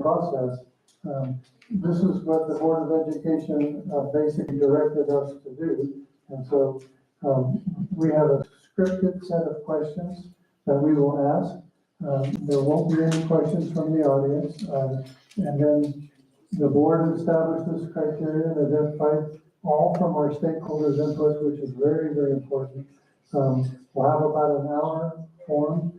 process. This is what the Board of Education basically directed us to do. And so we have a scripted set of questions that we will ask. There won't be any questions from the audience. And then the board established this criteria and identified all from our stakeholders' input, which is very, very important. We'll have about an hour forum.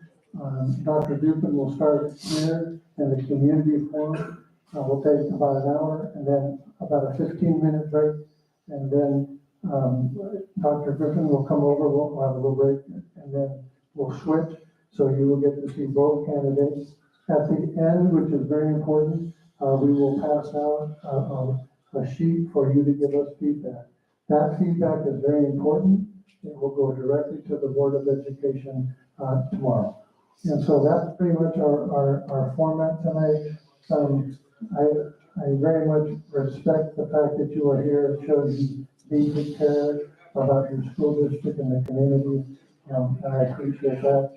Dr. Dupin will start here, and the community forum will take about an hour, and then about a 15-minute break, and then Dr. Griffin will come over, we'll have a little break, and then we'll switch, so you will get to see both candidates. At the end, which is very important, we will pass out a sheet for you to give us feedback. That feedback is very important. It will go directly to the Board of Education tomorrow. And so that's pretty much our format tonight. I very much respect the fact that you are here. It shows you deep care about your school district and the community, and I appreciate that.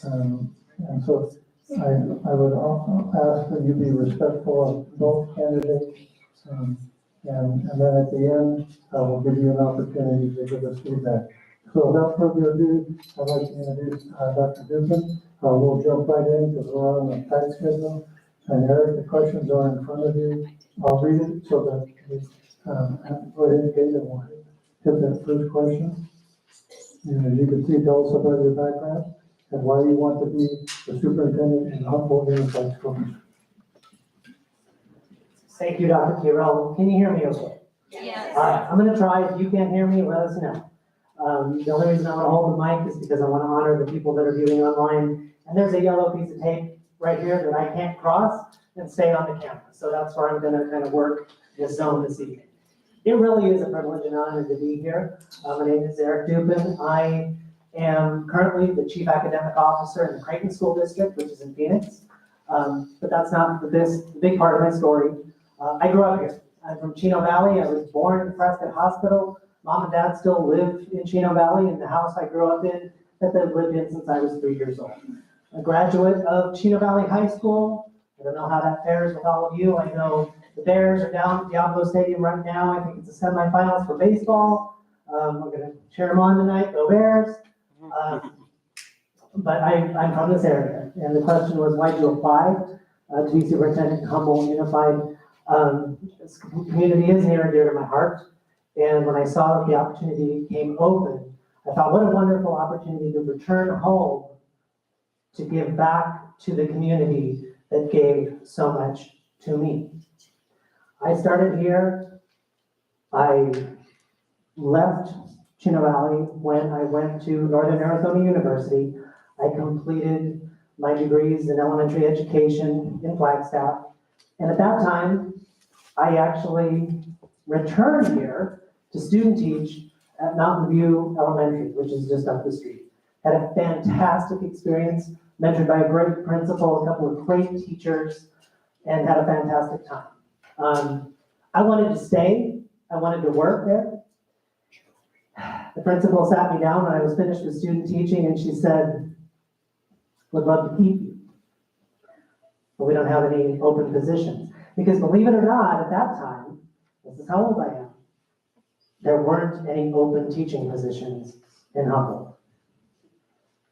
And so I would also ask that you be respectful of both candidates. And then at the end, we'll give you an opportunity to give us feedback. So without further ado, I'd like to introduce Dr. Dupin. We'll jump right in because we're on a tight schedule. And Eric, the questions are in front of you. I'll read it so that we go ahead and get we'll hit that first question. And you can see, tell us about your background and why you want to be the superintendent in Humboldt Unified Schools. Thank you, Dr. Tyrell. Can you hear me okay? Yes. All right, I'm going to try. If you can't hear me, let us know. The only reason I want to hold the mic is because I want to honor the people that are viewing online. And there's a yellow piece of tape right here that I can't cross and stay on the camera. So that's where I'm going to kind of work this zone this evening. It really is a privilege and honor to be here. My name is Eric Dupin. I am currently the Chief Academic Officer in the Creighton School District, which is in Phoenix. But that's not the big part of my story. I grew up here. I'm from Chino Valley. I was born in Prescott Hospital. Mom and Dad still live in Chino Valley in the house I grew up in that they've lived in since I was 3 years old. A graduate of Chino Valley High School. I don't know how that fares with all of you. I know the Bears are down at Diablo Stadium right now. I think it's the semifinals for baseball. We're going to cheer them on tonight. Go Bears. But I'm from this area. And the question was, why did you apply to be superintendent in Humboldt Unified? This community is near and dear to my heart. And when I saw that the opportunity came open, I thought, what a wonderful opportunity to return home to give back to the community that gave so much to me. I started here. I left Chino Valley when I went to Northern Arizona University. I completed my degrees in elementary education in Flagstaff. And at that time, I actually returned here to student teach at Mountain View Elementary, which is just up the street. Had a fantastic experience, mentored by a great principal, a couple of great teachers, and had a fantastic time. I wanted to stay. I wanted to work there. The principal sat me down when I was finished with student teaching, and she said, "Would love to keep you, but we don't have any open positions." Because believe it or not, at that time, this is how old I am, there weren't any open teaching positions in Humboldt.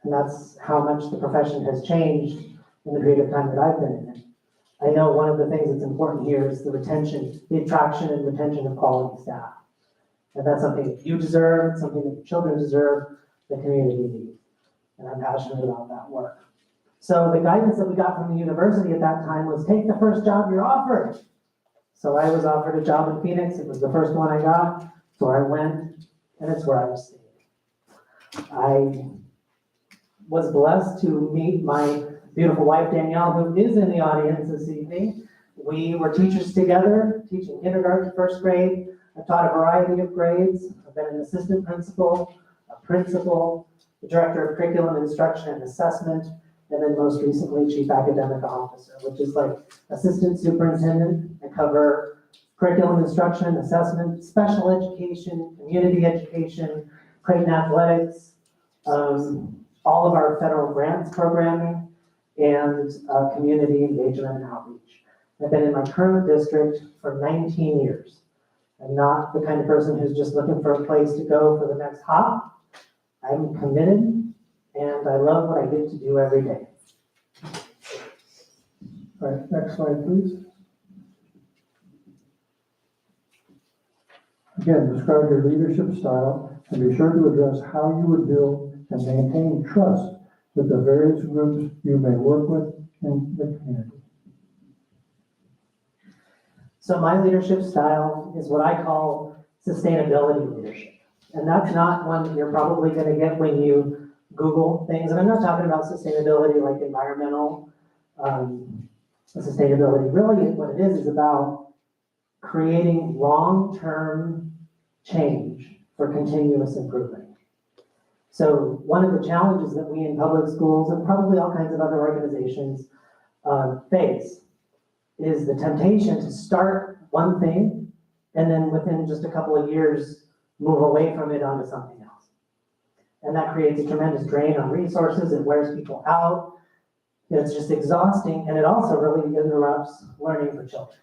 And that's how much the profession has changed in the period of time that I've been in it. I know one of the things that's important here is the retention, the attraction and retention of quality staff. And that's something that you deserve, something that your children deserve, the community needs. And I'm passionate about that work. So the guidance that we got from the university at that time was take the first job you're offered. So I was offered a job in Phoenix. It was the first one I got. So I went, and it's where I've stayed. I was blessed to meet my beautiful wife, Danielle, who is in the audience this evening. We were teachers together, teaching kindergarten, first grade. I've taught a variety of grades. I've been an assistant principal, a principal, the director of curriculum instruction and assessment, and then most recently, chief academic officer, which is like assistant superintendent. I cover curriculum instruction, assessment, special education, community education, Creighton athletics, all of our federal grants programming, and community engagement and outreach. I've been in my current district for 19 years. I'm not the kind of person who's just looking for a place to go for the next hop. I'm committed, and I love what I get to do every day. All right, next slide, please. Again, describe your leadership style and be sure to address how you would build and maintain trust with the various groups you may work with in the community. So my leadership style is what I call sustainability leadership. And that's not one that you're probably going to get when you Google things. And I'm not talking about sustainability like environmental sustainability. Really, what it is about creating long-term change for continuous improvement. So one of the challenges that we in public schools and probably all kinds of other organizations face is the temptation to start one thing and then within just a couple of years move away from it onto something else. And that creates a tremendous drain on resources. It wears people out. It's just exhausting, and it also really interrupts learning for children.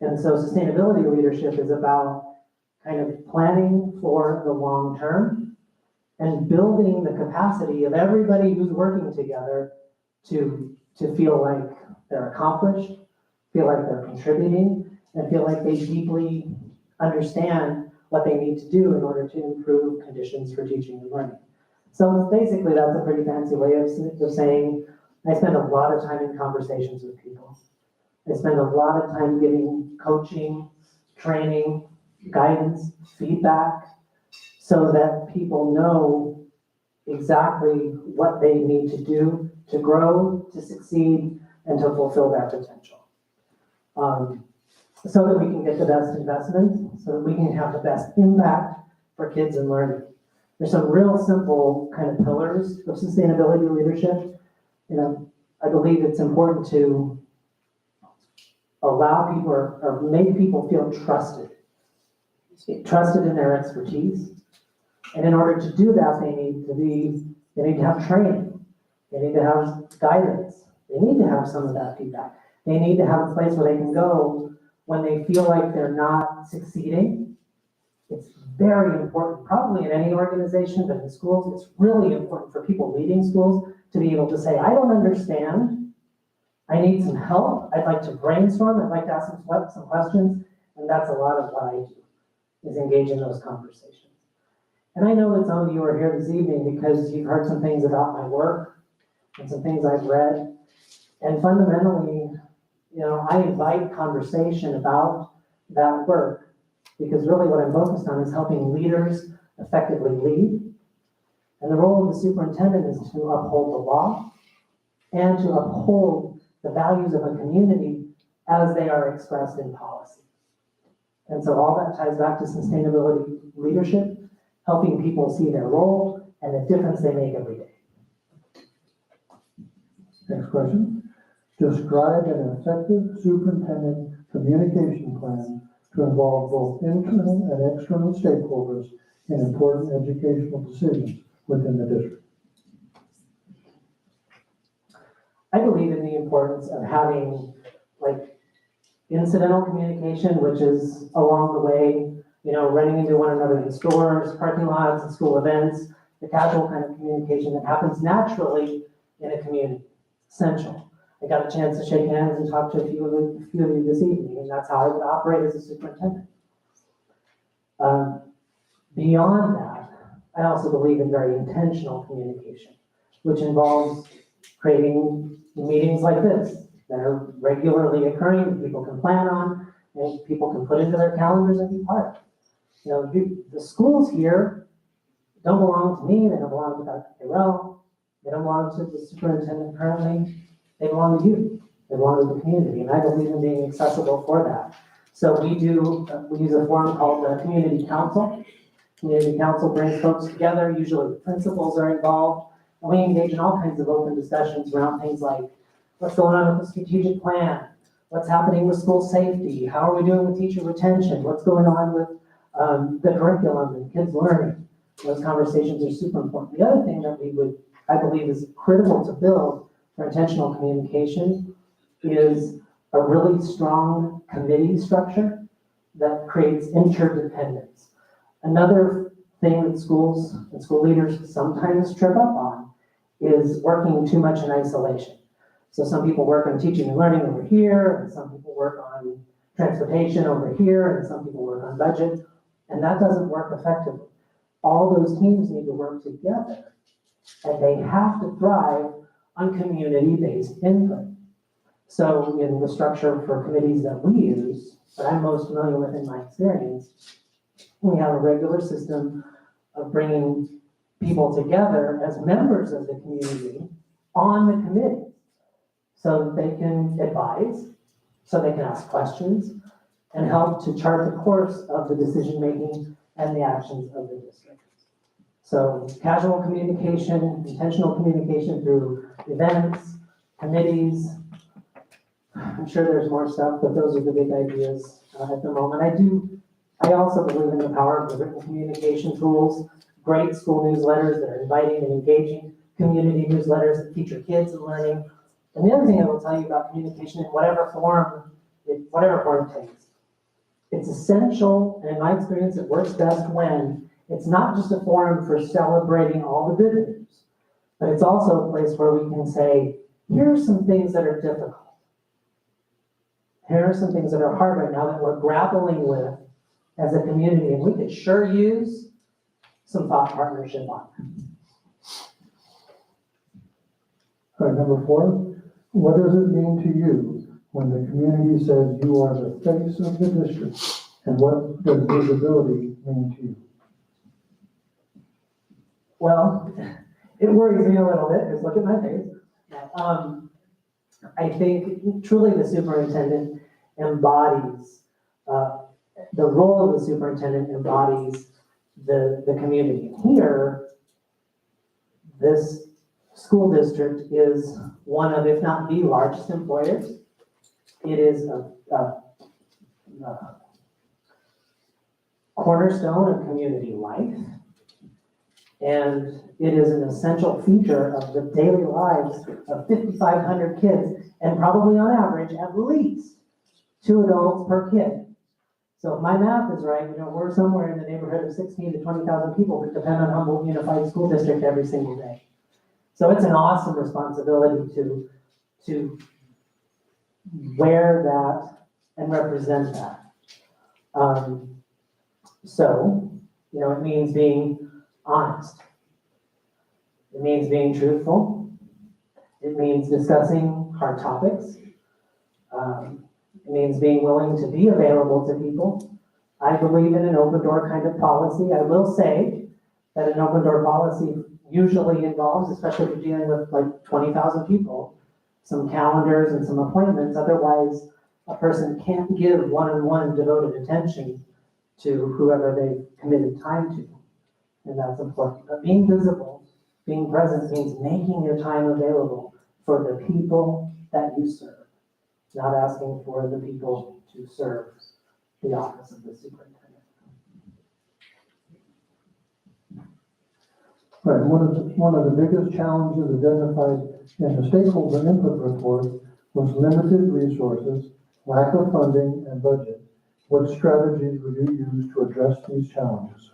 And so sustainability leadership is about kind of planning for the long term and building the capacity of everybody who's working together to feel like they're accomplished, feel like they're contributing, and feel like they deeply understand what they need to do in order to improve conditions for teaching and learning. So basically, that's a pretty fancy way of saying I spend a lot of time in conversations with people. I spend a lot of time giving coaching, training, guidance, feedback, so that people know exactly what they need to do to grow, to succeed, and to fulfill their potential. So that we can get the best investment, so that we can have the best impact for kids and learning. There's some real simple kind of pillars of sustainability leadership. I believe it's important to allow people or make people feel trusted in their expertise. And in order to do that, they need to have training. They need to have guidance. They need to have some of that feedback. They need to have a place where they can go when they feel like they're not succeeding. It's very important, probably in any organization, but in schools, it's really important for people leading schools to be able to say, I don't understand. I need some help. I'd like to brainstorm. I'd like to ask some questions. And that's a lot of what I do, is engage in those conversations. And I know that some of you are here this evening because you've heard some things about my work and some things I've read. And fundamentally, I invite conversation about that work because really what I'm focused on is helping leaders effectively lead. And the role of the superintendent is to uphold the law and to uphold the values of a community as they are expressed in policy. And so all that ties back to sustainability leadership, helping people see their role and the difference they make every day. Next question. Describe an effective superintendent communication plan to involve both internal and external stakeholders in important educational decisions within the district. I believe in the importance of having incidental communication, which is along the way, running into one another in stores, parking lots, and school events, the casual kind of communication that happens naturally in a community. Essential. I got a chance to shake hands and talk to a few of you this evening, and that's how I would operate as a superintendent. Beyond that, I also believe in very intentional communication, which involves creating meetings like this that are regularly occurring, that people can plan on, and people can put into their calendars and be part of. The schools here don't belong to me, they don't belong to Dr. Carell, they don't belong to the superintendent currently, they belong to you, they belong to the community, and I believe in being accessible for that. So we use a forum called the Community Council. Community Council brings folks together, usually the principals are involved, and we engage in all kinds of open discussions around things like what's going on with the strategic plan, what's happening with school safety, how are we doing with teacher retention, what's going on with the curriculum and kids learning. Those conversations are super important. The other thing that I believe is critical to build for intentional communication is a really strong committee structure that creates interdependence. Another thing that schools and school leaders sometimes trip up on is working too much in isolation. So some people work on teaching and learning over here, and some people work on transportation over here, and some people work on budget, and that doesn't work effectively. All those teams need to work together, and they have to thrive on community-based input. So in the structure for committees that we use, that I'm most familiar with in my experience, we have a regular system of bringing people together as members of the community on the committee so that they can advise, so they can ask questions, and help to chart the course of the decision-making and the actions of the district. So casual communication, intentional communication through events, committees. I'm sure there's more stuff, but those are the big ideas at the moment. I also believe in the power of the written communication tools, great school newsletters that are inviting and engaging, community newsletters that feature kids and learning. And the other thing I will tell you about communication in whatever form it takes. It's essential, and in my experience, it works best when it's not just a forum for celebrating all the good news, but it's also a place where we can say, here are some things that are difficult. Here are some things that are hard right now that we're grappling with as a community, and we could sure use some thought partnership on it. All right, number 4, what does it mean to you when the community says you are the face of the district? And what does visibility mean to you? Well, it worries me a little bit, because look at my face. I think truly the superintendent embodies, the role of the superintendent embodies the community. Here, this school district is one of, if not the largest employers. It is a cornerstone of community life. And it is an essential feature of the daily lives of 5,500 kids, and probably on average, at least 2 adults per kid. So if my math is right, we're somewhere in the neighborhood of 16 to 20,000 people that depend on Humboldt Unified School District every single day. So it's an awesome responsibility to wear that and represent that. It means being honest. It means being truthful. It means discussing hard topics. It means being willing to be available to people. I believe in an open door kind of policy. I will say that an open door policy usually involves, especially if you're dealing with like 20,000 people, some calendars and some appointments. Otherwise, a person can't give one-on-one devoted attention to whoever they've committed time to. And that's important. But being visible, being present means making your time available for the people that you serve, not asking for the people to serve the office of the superintendent. Right, one of the biggest challenges identified in the stakeholder input report was limited resources, lack of funding, and budget. What strategies would you use to address these challenges?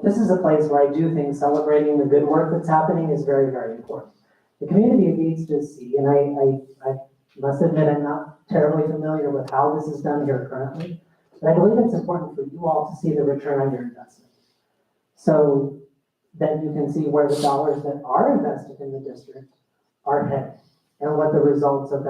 This is a place where I do think celebrating the good work that's happening is very, very important. The community needs to see, and I must admit I'm not terribly familiar with how this is done here currently, but I believe it's important for you all to see the return on your investment. So that you can see where the dollars that are invested in the district are headed and what the results of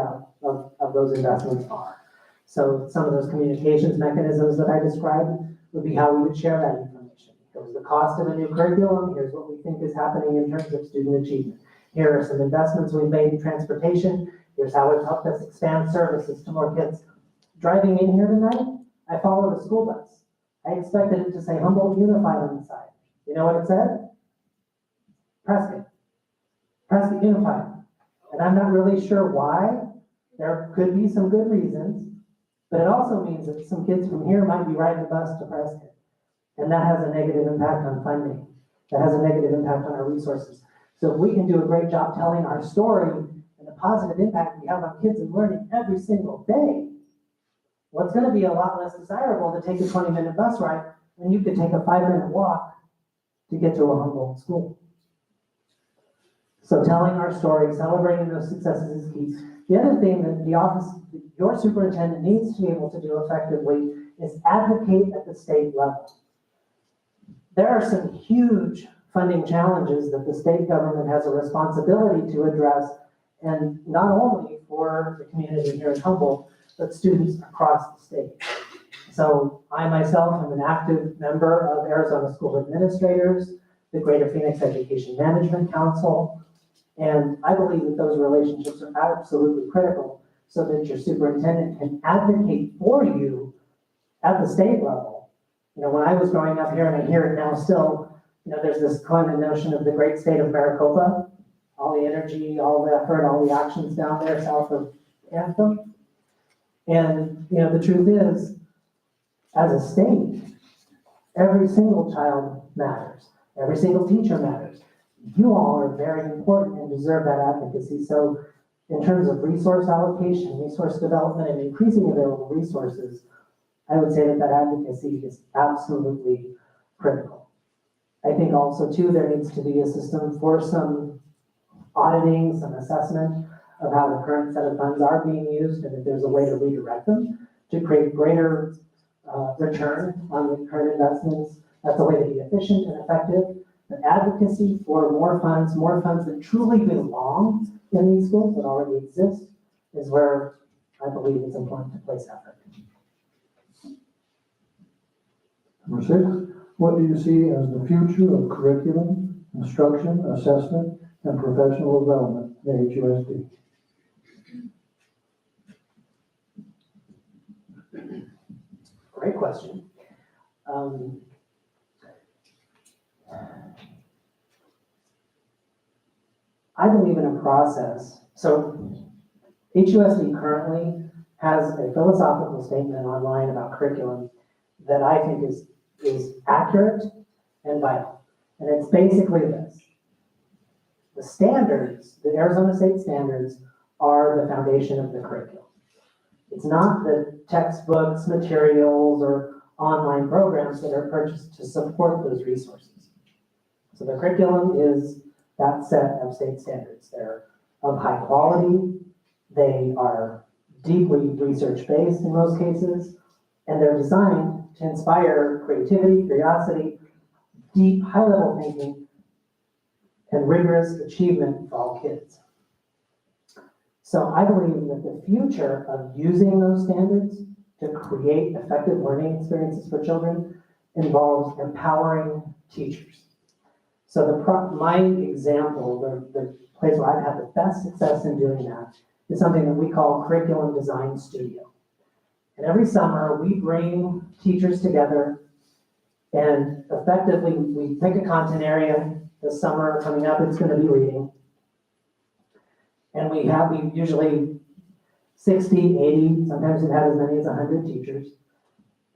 those investments are. So some of those communications mechanisms that I described would be how we would share that information. Here's the cost of a new curriculum. Here's what we think is happening in terms of student achievement. Here are some investments we've made in transportation. Here's how it's helped us expand services to more kids. Driving in here tonight, I followed a school bus. I expected it to say Humboldt Unified on the side. You know what it said? Prescott Unified. And I'm not really sure why. There could be some good reasons, but it also means that some kids from here might be riding the bus to Prescott. And that has a negative impact on funding. That has a negative impact on our resources. So if we can do a great job telling our story in a positive impact we have on kids and learning every single day, well, it's going to be a lot less desirable to take a 20-minute bus ride when you could take a 5-minute walk to get to a Humboldt school. So telling our story, celebrating those successes is key. The other thing that the office, your superintendent needs to be able to do effectively is advocate at the state level. There are some huge funding challenges that the state government has a responsibility to address, and not only for the community here in Humboldt, but students across the state. So I myself am an active member of Arizona School Administrators, the Greater Phoenix Education Management Council, and I believe that those relationships are absolutely critical so that your superintendent can advocate for you at the state level. You know, when I was growing up here, and I hear it now still, you know, there's this common notion of the great state of Maricopa, all the energy, all the effort, all the actions down there south of Anthem. And, you know, the truth is, as a state, every single child matters. Every single teacher matters. You all are very important and deserve that advocacy. So in terms of resource allocation, resource development, and increasing available resources, I would say that that advocacy is absolutely critical. I think also too, there needs to be a system for some auditing, some assessment of how the current set of funds are being used, and if there's a way to redirect them to create greater return on the current investments. That's a way to be efficient and effective. But advocacy for more funds that truly belong in these schools that already exist is where I believe it's important to place effort. Number 6, what do you see as the future of curriculum, instruction, assessment, and professional development at HUSD? Great question. I believe in a process. So HUSD currently has a philosophical statement online about curriculum that I think is accurate and vital. And it's basically this. The standards, the Arizona State standards, are the foundation of the curriculum. It's not the textbooks, materials, or online programs that are purchased to support those resources. So the curriculum is that set of state standards. They're of high quality, they are deeply research-based in most cases, and they're designed to inspire creativity, curiosity, deep, high-level thinking, and rigorous achievement for all kids. So I believe that the future of using those standards to create effective learning experiences for children involves empowering teachers. So my example, the place where I've had the best success in doing that is something that we call Curriculum Design Studio. And every summer we bring teachers together and effectively we pick a content area. This summer coming up, it's going to be reading. And we usually 60, 80, sometimes we've had as many as 100 teachers.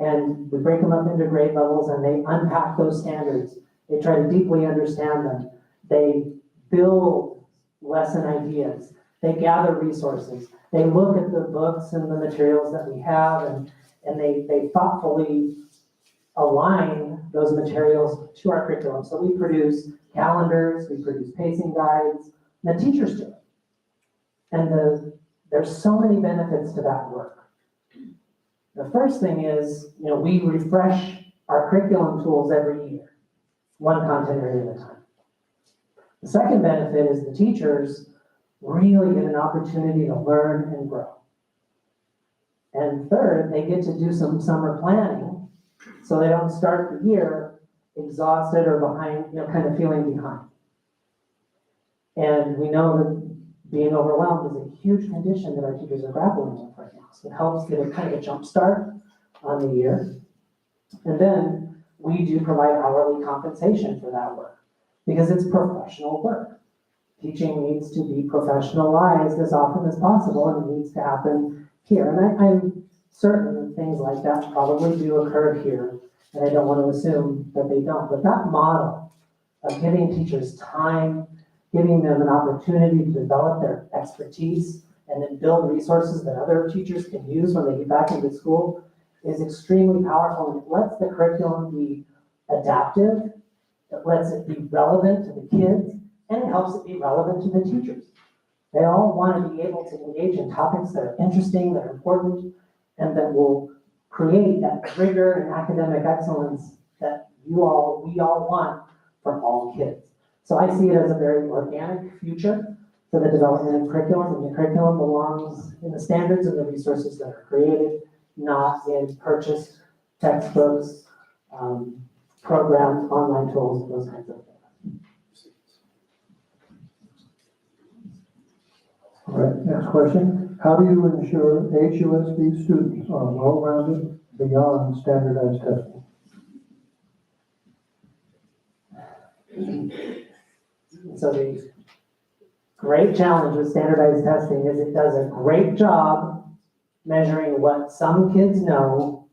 And we break them up into grade levels and they unpack those standards. They try to deeply understand them. They build lesson ideas. They gather resources. They look at the books and the materials that we have and they thoughtfully align those materials to our curriculum. So we produce calendars, we produce pacing guides, and the teachers do it. And there's so many benefits to that work. The first thing is, we refresh our curriculum tools every year, one content area at a time. The second benefit is the teachers really get an opportunity to learn and grow. And third, they get to do some summer planning so they don't start the year exhausted or behind, kind of feeling behind. And we know that being overwhelmed is a huge condition that our teachers are grappling with right now. So it helps get a kind of a jump start on the year. And then we do provide hourly compensation for that work because it's professional work. Teaching needs to be professionalized as often as possible, and it needs to happen here. And I'm certain that things like that probably do occur here, and I don't want to assume that they don't. But that model of giving teachers time giving them an opportunity to develop their expertise and then build resources that other teachers can use when they get back into school is extremely powerful. And it lets the curriculum be adaptive, it lets it be relevant to the kids, and it helps it be relevant to the teachers. They all want to be able to engage in topics that are interesting, that are important, and that will create that rigor and academic excellence that we all want for all kids. So I see it as a very organic future for the development of curriculum, and the curriculum belongs in the standards and the resources that are created, not in purchased textbooks, programs, online tools, those kinds of things. All right, next question. How do you ensure HUSD students are well-rounded beyond standardized testing? So the great challenge with standardized testing is it does a great job measuring what some kids know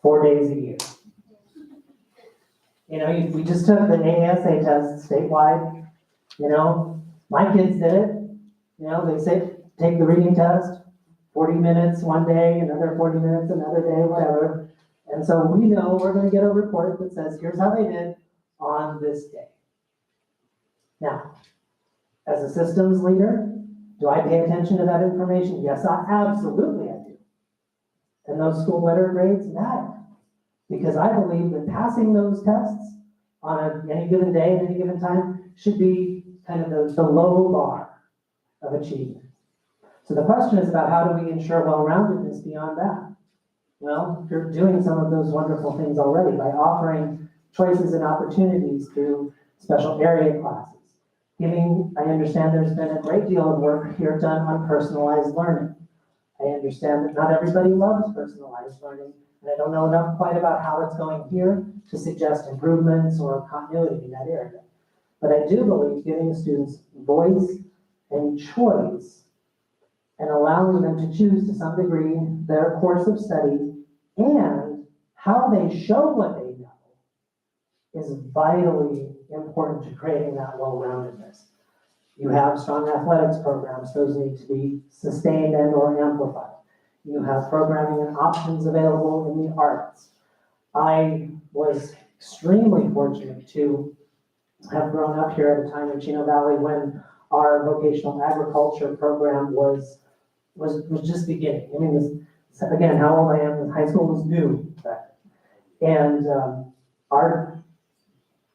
4 days a year. You know, we just took the ASA test statewide. You know, my kids did it. You know, they say, take the reading test, 40 minutes one day, another 40 minutes another day, whatever. And so we know we're going to get a report that says, here's how they did on this day. Now, as a systems leader, do I pay attention to that information? Yes, absolutely I do. And those school letter grades matter. Because I believe that passing those tests on any given day, at any given time, should be kind of the low bar of achievement. So the question is about how do we ensure well-roundedness beyond that? Well, you're doing some of those wonderful things already by offering choices and opportunities through special area classes. I understand there's been a great deal of work here done on personalized learning. I understand that not everybody loves personalized learning, and I don't know enough quite about how it's going here to suggest improvements or continuity in that area. But I do believe giving students voice and choice and allowing them to choose to some degree their course of study and how they show what they know is vitally important to creating that well-roundedness. You have strong athletics programs, those need to be sustained and or amplified. You have programming and options available in the arts. I was extremely fortunate to have grown up here at a time in Chino Valley when our vocational agriculture program was just beginning. I mean, again, how old I am, high school was new back then. And our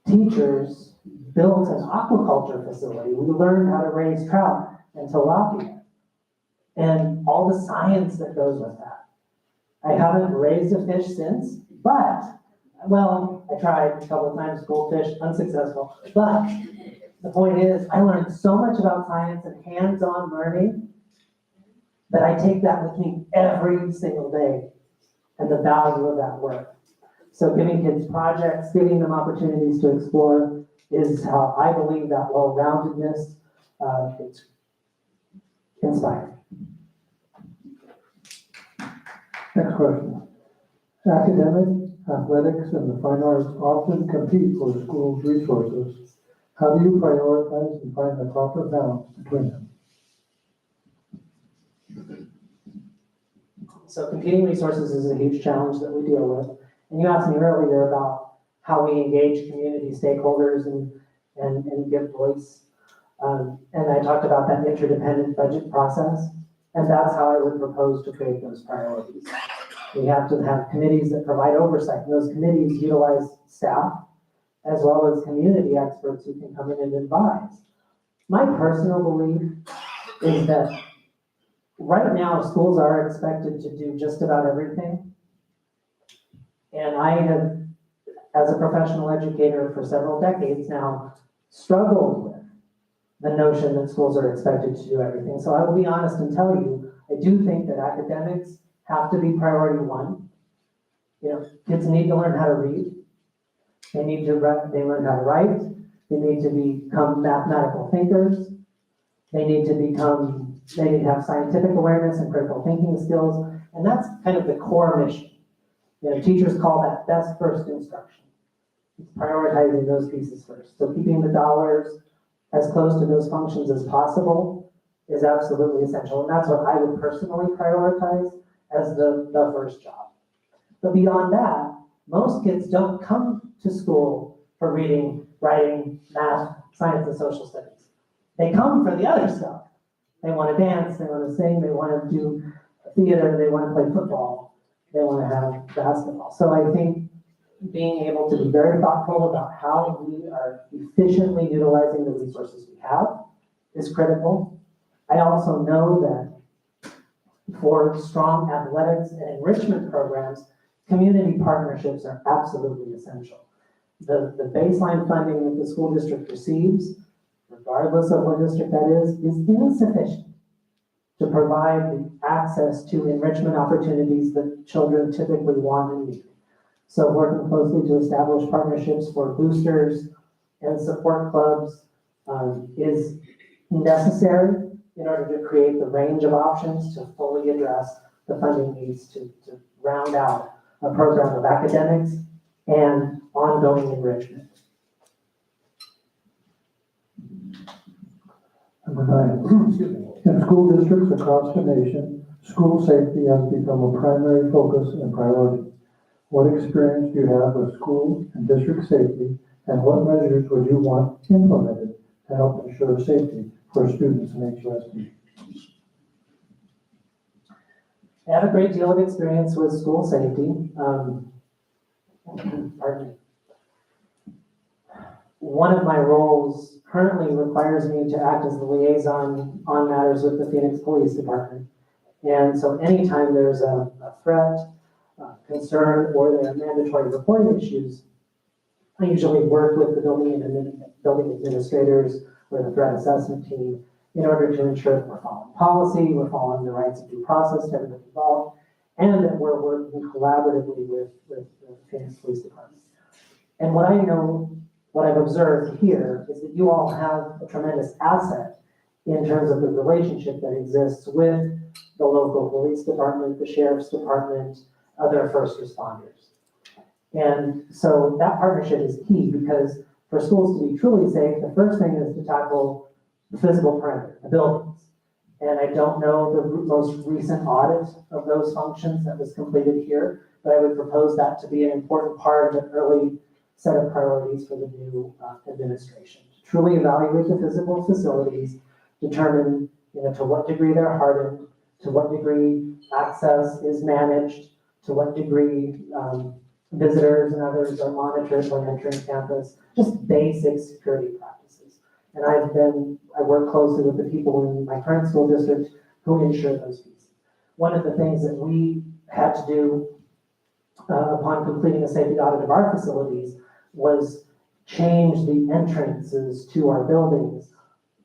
teachers built an aquaculture facility. We learned how to raise trout and tilapia and all the science that goes with that. I haven't raised a fish since, but, well, I tried a couple of times, goldfish, unsuccessful. But the point is, I learned so much about science and hands-on learning that I take that with me every single day and the value of that work. So giving kids projects, giving them opportunities to explore is how I believe that well-roundedness is inspiring. Next question. Academic, athletics, and the fine arts often compete for the school's resources. How do you prioritize and find the proper balance between them? So competing resources is a huge challenge that we deal with. And you asked me earlier about how we engage community stakeholders and give voice. And I talked about that interdependent budget process. And that's how I would propose to create those priorities. We have to have committees that provide oversight. And those committees utilize staff as well as community experts who can come in and advise. My personal belief is that right now schools are expected to do just about everything. And I have, as a professional educator for several decades now, struggled with the notion that schools are expected to do everything. So I will be honest and tell you, I do think that academics have to be priority one. You know, kids need to learn how to read. They learn how to write. They need to become mathematical thinkers. They need to have scientific awareness and critical thinking skills. And that's kind of the core mission. You know, teachers call that best first instruction. It's prioritizing those pieces first. So keeping the dollars as close to those functions as possible is absolutely essential. And that's what I would personally prioritize as the first job. But beyond that, most kids don't come to school for reading, writing, math, science, and social studies. They come for the other stuff. They want to dance, they want to sing, they want to do theater, they want to play football, they want to have basketball. So I think being able to be very thoughtful about how we are efficiently utilizing the resources we have is critical. I also know that for strong athletics and enrichment programs, community partnerships are absolutely essential. The baseline funding that the school district receives, regardless of what district that is insufficient to provide the access to enrichment opportunities that children typically want and need. So working closely to establish partnerships for boosters and support clubs is necessary in order to create the range of options to fully address the funding needs to round out a program of academics and ongoing enrichment. Number 9, in school districts across the nation, school safety has become a primary focus and priority. What experience do you have with school and district safety, and what measures would you want implemented to help ensure safety for students in HUSD? I have a great deal of experience with school safety. Pardon me. One of my roles currently requires me to act as the liaison on matters with the Phoenix Police Department. And so anytime there's a threat, concern, or there are mandatory reporting issues, I usually work with the building administrators or the threat assessment team in order to ensure that we're following policy, we're following the rights of due process to everybody involved, and that we're working collaboratively with the Phoenix Police Department. And what I've observed here is that you all have a tremendous asset in terms of the relationship that exists with the local police department, the sheriff's department, other first responders. And so that partnership is key because for schools to be truly safe, the first thing is to tackle the physical perimeter, the buildings. And I don't know the most recent audit of those functions that was completed here, but I would propose that to be an important part of an early set of priorities for the new administration. To truly evaluate the physical facilities, determine to what degree they're hardened, to what degree access is managed, to what degree visitors and others are monitored when entering campus, just basic security practices. And I work closely with the people in my current school district who ensure those pieces. One of the things that we had to do upon completing a safety audit of our facilities was change the entrances to our buildings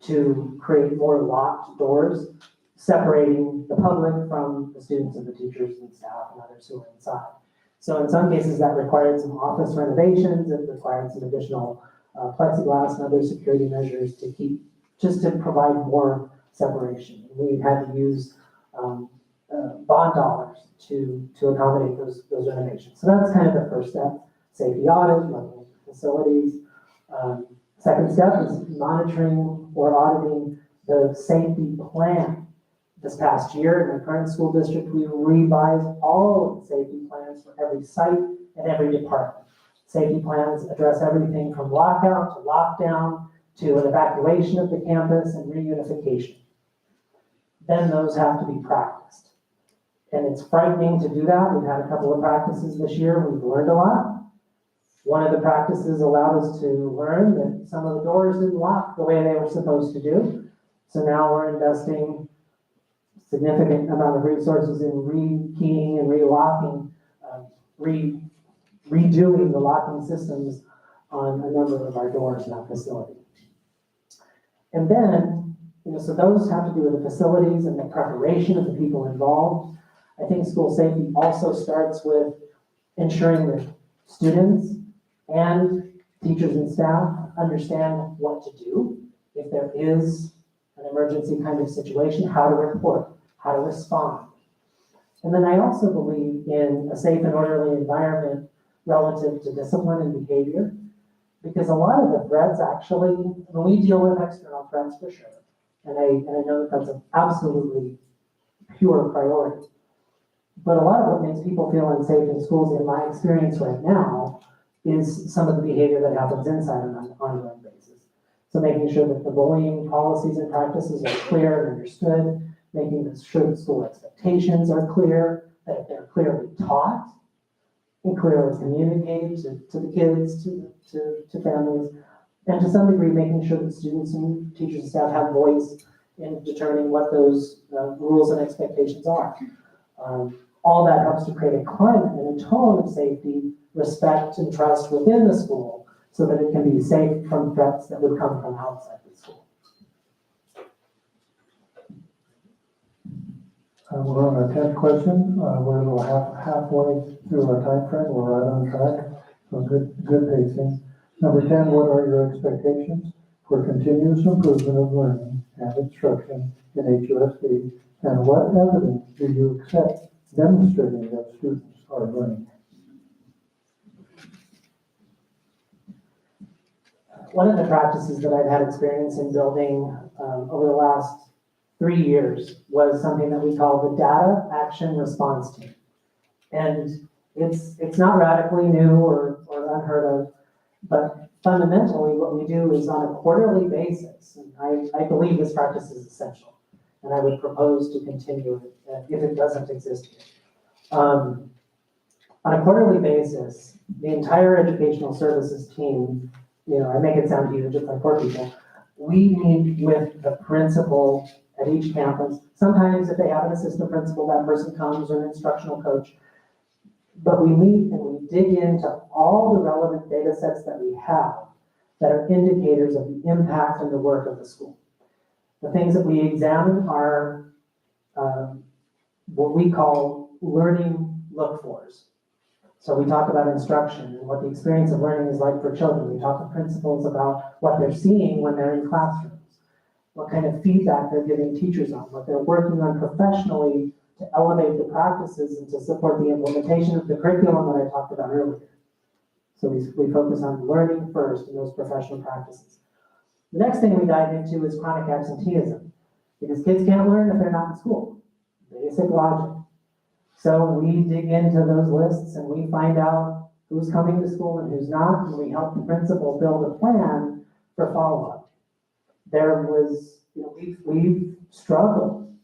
to create more locked doors, separating the public from the students and the teachers and staff and others who are inside. So in some cases that required some office renovations, it required some additional plexiglass and other security measures just to provide more separation. We had to use bond dollars to accommodate those renovations. So that's kind of the first step, safety audit, looking at facilities. Second step is monitoring or auditing the safety plan. This past year in the current school district, we revised all of the safety plans for every site and every department. Safety plans address everything from lockout to lockdown to an evacuation of the campus and reunification. Then those have to be practiced. And it's frightening to do that. We've had a couple of practices this year. We've learned a lot. One of the practices allowed us to learn that some of the doors didn't lock the way they were supposed to do. So now we're investing significant amount of resources in rekeying and relocking, redoing the locking systems on a number of our doors in our facility. And then, so those have to do with the facilities and the preparation of the people involved. I think school safety also starts with ensuring that students and teachers and staff understand what to do if there is an emergency kind of situation, how to report, how to respond. And then I also believe in a safe and orderly environment relative to discipline and behavior. Because a lot of the threats actually, when we deal with external threats for sure, and I know that that's an absolutely pure priority. But a lot of what makes people feel unsafe in schools, in my experience right now, is some of the behavior that happens inside on an ongoing basis. So making sure that the bullying policies and practices are clear and understood, making sure that school expectations are clear, that they're clearly taught and clearly communicated to the kids, to families, and to some degree making sure that students and teachers and staff have voice in determining what those rules and expectations are. All that helps to create a climate and a tone of safety, respect, and trust within the school so that it can be safe from threats that would come from outside the school. We're on our 10th question. We're a little halfway through our time frame. We're right on track. So good pacing. Number 10, what are your expectations for continuous improvement of learning and instruction in HUSD? And what evidence do you accept demonstrating that students are learning? One of the practices that I've had experience in building over the last 3 years was something that we call the Data Action Response Team. And it's not radically new or unheard of, but fundamentally what we do is on a quarterly basis, and I believe this practice is essential, and I would propose to continue it if it doesn't exist here. On a quarterly basis, the entire educational services team, I make it sound huge, just like 4 people, we meet with the principal at each campus. Sometimes if they have an assistant principal, that person comes, or an instructional coach. But we meet and we dig into all the relevant data sets that we have that are indicators of the impact and the work of the school. The things that we examine are what we call learning look-fors. So we talk about instruction and what the experience of learning is like for children. We talk to principals about what they're seeing when they're in classrooms, what kind of feedback they're giving teachers on, what they're working on professionally to elevate the practices and to support the implementation of the curriculum that I talked about earlier. So we focus on learning first in those professional practices. The next thing we dive into is chronic absenteeism, because kids can't learn if they're not in school. Basic logic. So we dig into those lists and we find out who's coming to school and who's not, and we help the principal build a plan for follow-up. There was, we've struggled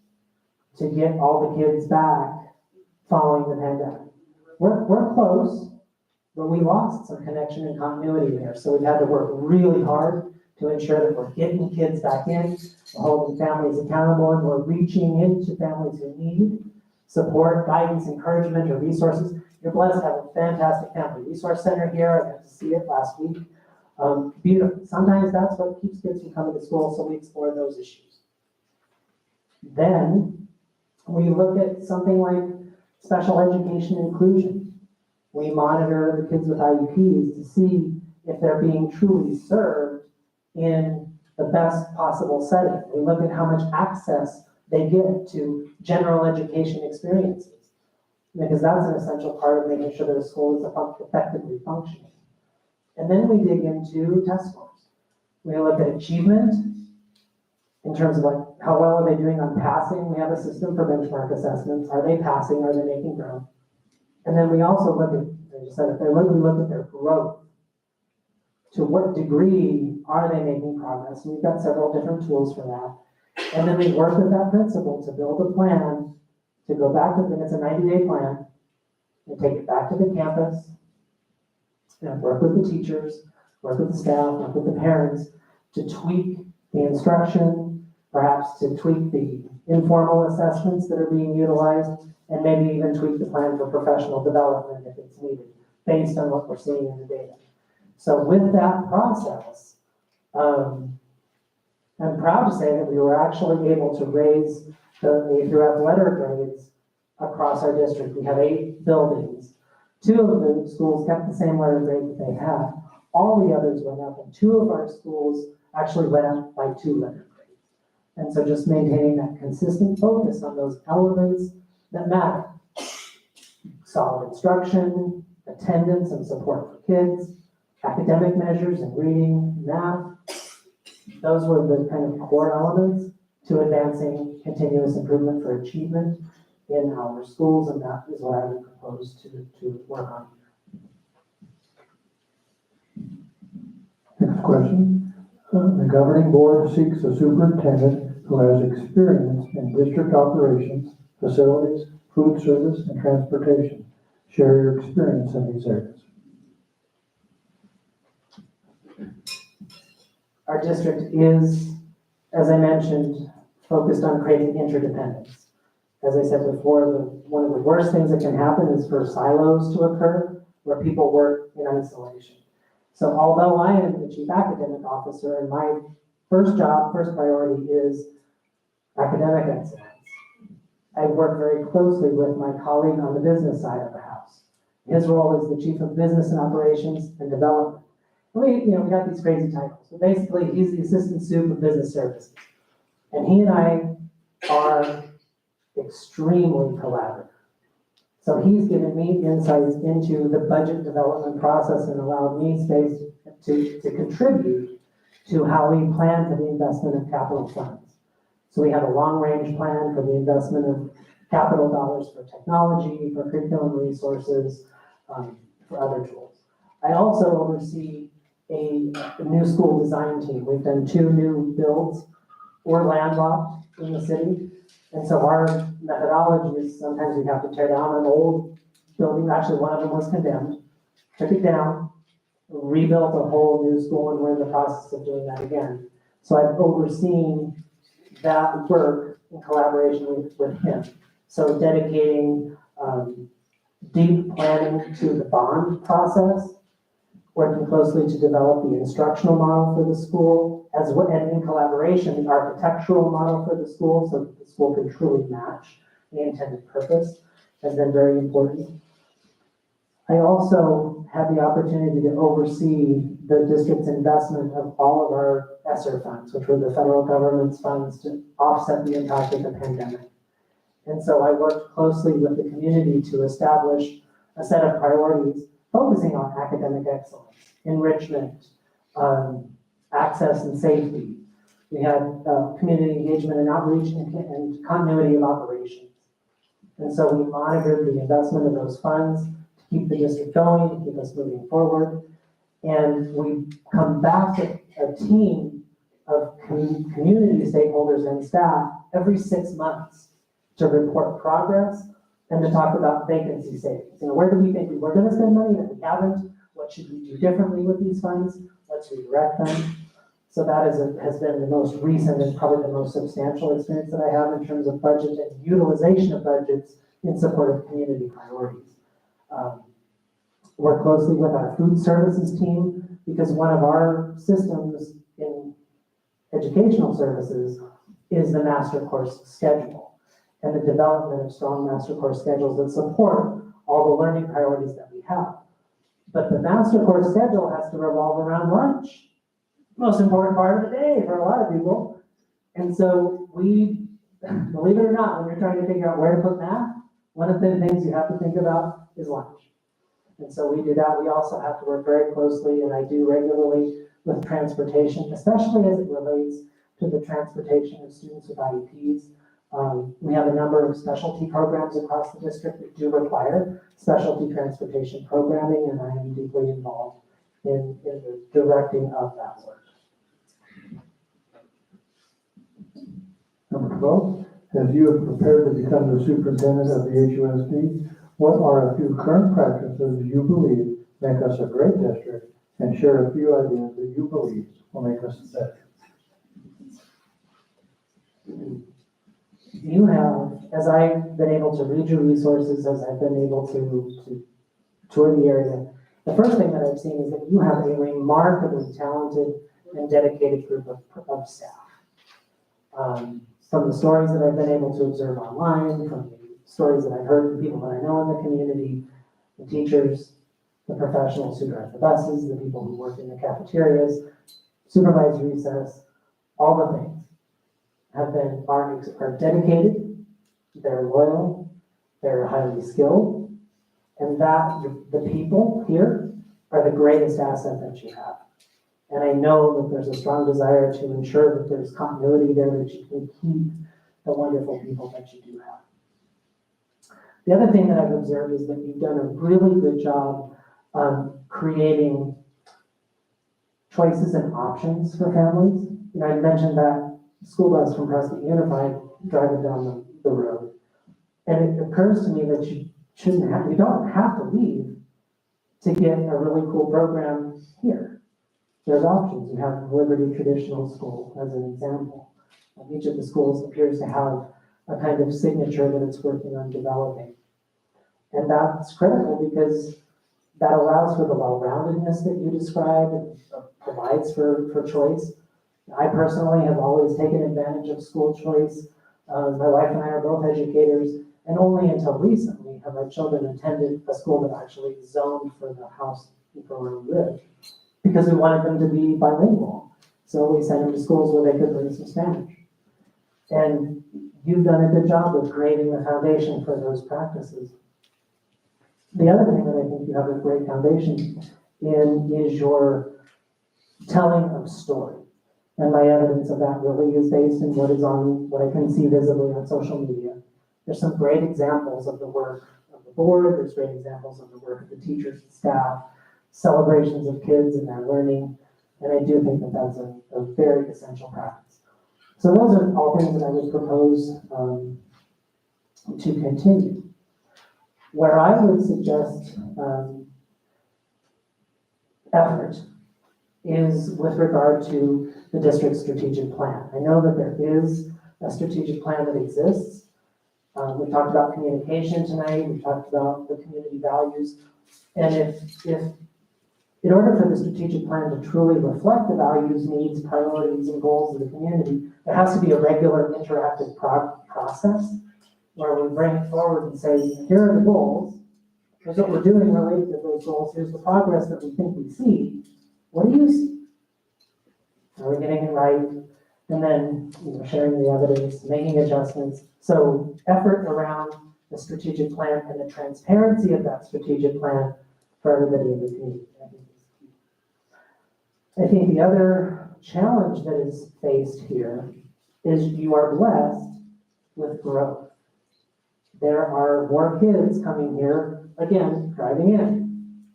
to get all the kids back following the pandemic. We're close, but we lost some connection and continuity there. So we've had to work really hard to ensure that we're getting kids back in, we're holding families accountable, and we're reaching into families who need support, guidance, encouragement, or resources. You're blessed to have a fantastic family resource center here. I got to see it last week. Beautiful. Sometimes that's what keeps kids from coming to school, so we explore those issues. Then we look at something like special education inclusion. We monitor the kids with IEPs to see if they're being truly served in the best possible setting. We look at how much access they get to general education experiences, because that's an essential part of making sure that a school is effectively functioning. And then we dig into test scores. We look at achievement in terms of like how well are they doing on passing. We have a system for benchmark assessments. Are they passing? Are they making growth? And then we also look at, I just said, we look at their growth. To what degree are they making progress? And we've got several different tools for that. And then we work with that principal to build a plan to go back to them. It's a 90-day plan, and take it back to the campus and work with the teachers, work with the staff, work with the parents to tweak the instruction, perhaps to tweak the informal assessments that are being utilized, and maybe even tweak the plan for professional development if it's needed, based on what we're seeing in the data. So with that process, I'm proud to say that we were actually able to raise the A through F letter grades across our district. We have 8 buildings. 2 of the schools kept the same letter grade that they had. All the others went up, and 2 of our schools actually went up by 2 letter grades. And so just maintaining that consistent focus on those elements that matter. Solid instruction, attendance and support for kids, academic measures in reading, math. Those were the kind of core elements to advancing continuous improvement for achievement in our schools, and that is what I would propose to work on. Next question. The governing board seeks a superintendent who has experience in district operations, facilities, food service, and transportation. Share your experience in these areas. Our district is, as I mentioned, focused on creating interdependence. As I said before, one of the worst things that can happen is for silos to occur where people work in isolation. So although I am the chief academic officer and my first priority is academic excellence, I work very closely with my colleague on the business side of the house. His role is the chief of business and operations and development. We got these crazy titles. So basically, he's the assistant soup of business services. And he and I are extremely collaborative. So he's given me insights into the budget development process and allowed me space to contribute to how we plan for the investment of capital funds. So we have a long-range plan for the investment of capital dollars for technology, for curriculum resources, for other tools. I also oversee a new school design team. We've done 2 new builds or landlocked in the city. And so our methodology is sometimes we have to tear down an old building. Actually, one of them was condemned, took it down, rebuilt a whole new school, and we're in the process of doing that again. So I've overseen that work in collaboration with him. So dedicating deep planning to the bond process, working closely to develop the instructional model for the school, and in collaboration, the architectural model for the school, so that the school can truly match the intended purpose, has been very important. I also had the opportunity to oversee the district's investment of all of our ESSER funds, which were the federal government's funds to offset the impact of the pandemic. And so I worked closely with the community to establish a set of priorities focusing on academic excellence, enrichment, access and safety. We had community engagement and outreach and continuity of operations. And so we monitored the investment of those funds to keep the district going, to keep us moving forward. And we come back to a team of community stakeholders and staff every 6 months to report progress and to talk about vacancy savings. Where do we think we're going to spend money that we haven't? What should we do differently with these funds? Let's redirect them. So that has been the most recent and probably the most substantial experience that I have in terms of budget and utilization of budgets in support of community priorities. Work closely with our food services team because one of our systems in educational services is the master course schedule and the development of strong master course schedules that support all the learning priorities that we have. But the master course schedule has to revolve around lunch, most important part of the day for a lot of people. And so we, believe it or not, when you're trying to figure out where to put math, one of the things you have to think about is lunch. And so we do that. We also have to work very closely, and I do regularly, with transportation, especially as it relates to the transportation of students with IEPs. We have a number of specialty programs across the district that do require specialty transportation programming, and I am deeply involved in the directing of that work. Number 12, as you have prepared to become the superintendent of the HUSD, what are a few current practices you believe make us a great district, and share a few ideas that you believe will make us better? You have, as I've been able to read your resources, as I've been able to tour the area, the first thing that I've seen is that you have a remarkably talented and dedicated group of staff. From the stories that I've been able to observe online, from the stories that I've heard from people that I know in the community, the teachers, the professionals who drive the buses, the people who work in the cafeterias, supervise recess, all the things are dedicated, they're loyal, they're highly skilled, and that the people here are the greatest asset that you have. And I know that there's a strong desire to ensure that there's continuity there, that you can keep the wonderful people that you do have. The other thing that I've observed is that you've done a really good job creating choices and options for families. You know, I mentioned that school bus from Prescott Unified driving down the road. And it occurs to me that you don't have to leave to get a really cool program here. There's options. You have Liberty Traditional School as an example. Each of the schools appears to have a kind of signature that it's working on developing. And that's critical because that allows for the well-roundedness that you described, and provides for choice. I personally have always taken advantage of school choice. My wife and I are both educators, and only until recently have our children attended a school that actually zoned for the house for where we live, because we wanted them to be bilingual. So we sent them to schools where they could learn some Spanish. And you've done a good job of creating the foundation for those practices. The other thing that I think you have a great foundation in is your telling of story. And my evidence of that really is based in what I can see visibly on social media. There's some great examples of the work of the board, there's great examples of the work of the teachers and staff, celebrations of kids and their learning, and I do think that that's a very essential practice. So those are all things that I would propose to continue. Where I would suggest effort is with regard to the district's strategic plan. I know that there is a strategic plan that exists. We've talked about communication tonight, we've talked about the community values, and if in order for the strategic plan to truly reflect the values, needs, priorities, and goals of the community, there has to be a regular interactive process where we bring it forward and say, here are the goals, here's what we're doing related to those goals, here's the progress that we think we see. What do you see? Are we getting it right? And then, sharing the evidence, making adjustments. So effort around the strategic plan and the transparency of that strategic plan for everybody in the community, I think is key. I think the other challenge that is faced here is you are blessed with growth. There are more kids coming here, again, driving in.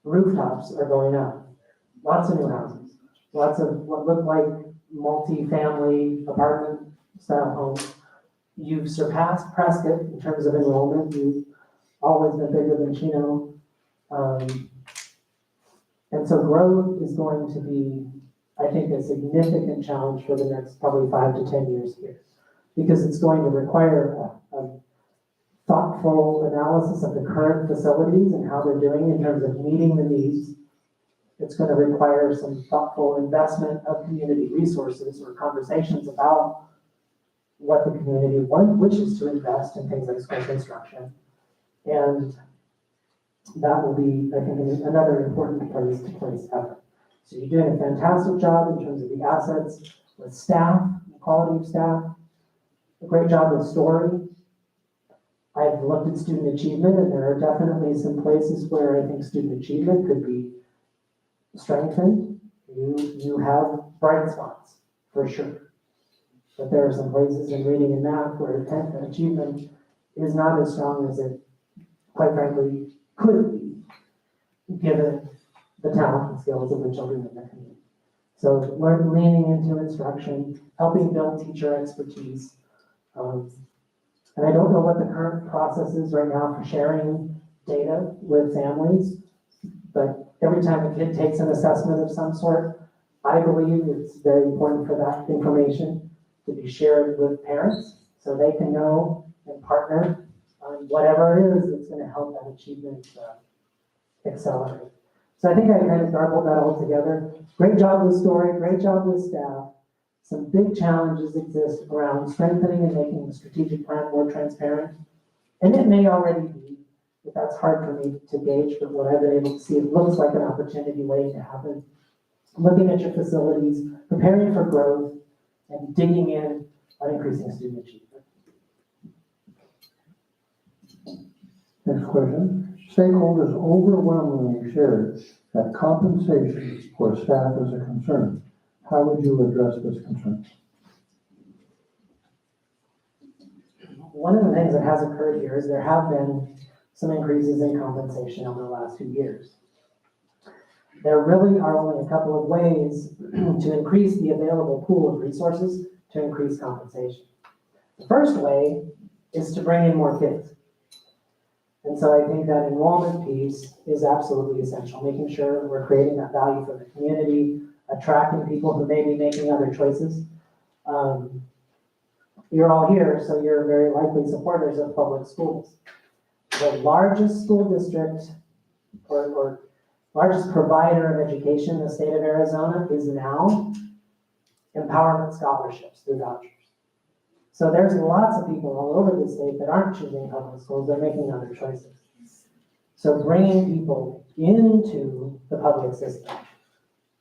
Rooftops are going up. Lots of new houses. Lots of what look like multi-family apartment style homes. You've surpassed Prescott in terms of enrollment. You've always been bigger than Chino. And so growth is going to be, I think, a significant challenge for the next probably 5 to 10 years here, because it's going to require a thoughtful analysis of the current facilities and how they're doing in terms of meeting the needs. It's going to require some thoughtful investment of community resources or conversations about what the community wishes to invest in things like school construction. And that will be, I think, another important place to place effort. So you're doing a fantastic job in terms of the assets with staff, the quality of staff, a great job with story. I've looked at student achievement, and there are definitely some places where I think student achievement could be strengthened. You have bright spots, for sure. But there are some places in reading and math where achievement is not as strong as it, quite frankly, could be, given the talent and skills of the children in the community. So leaning into instruction, helping build teacher expertise. And I don't know what the current process is right now for sharing data with families, but every time a kid takes an assessment of some sort, I believe it's very important for that information to be shared with parents so they can know and partner on whatever it is that's going to help that achievement accelerate. So I think I kind of garbled that all together. Great job with story, great job with staff. Some big challenges exist around strengthening and making the strategic plan more transparent. And it may already be, but that's hard for me to gauge, but what I've been able to see, it looks like an opportunity waiting to happen. Looking at your facilities, preparing for growth, and digging in on increasing student achievement. Next question. Stakeholders overwhelmingly shared that compensation for staff is a concern. How would you address this concern? One of the things that has occurred here is there have been some increases in compensation over the last few years. There really are only a couple of ways to increase the available pool of resources to increase compensation. The first way is to bring in more kids. And so I think that enrollment piece is absolutely essential, making sure we're creating that value for the community, attracting people who may be making other choices. You're all here, so you're very likely supporters of public schools. The largest school district or largest provider of education in the state of Arizona is now empowerment scholarships through vouchers. So there's lots of people all over the state that aren't choosing public schools, they're making other choices. So bringing people into the public system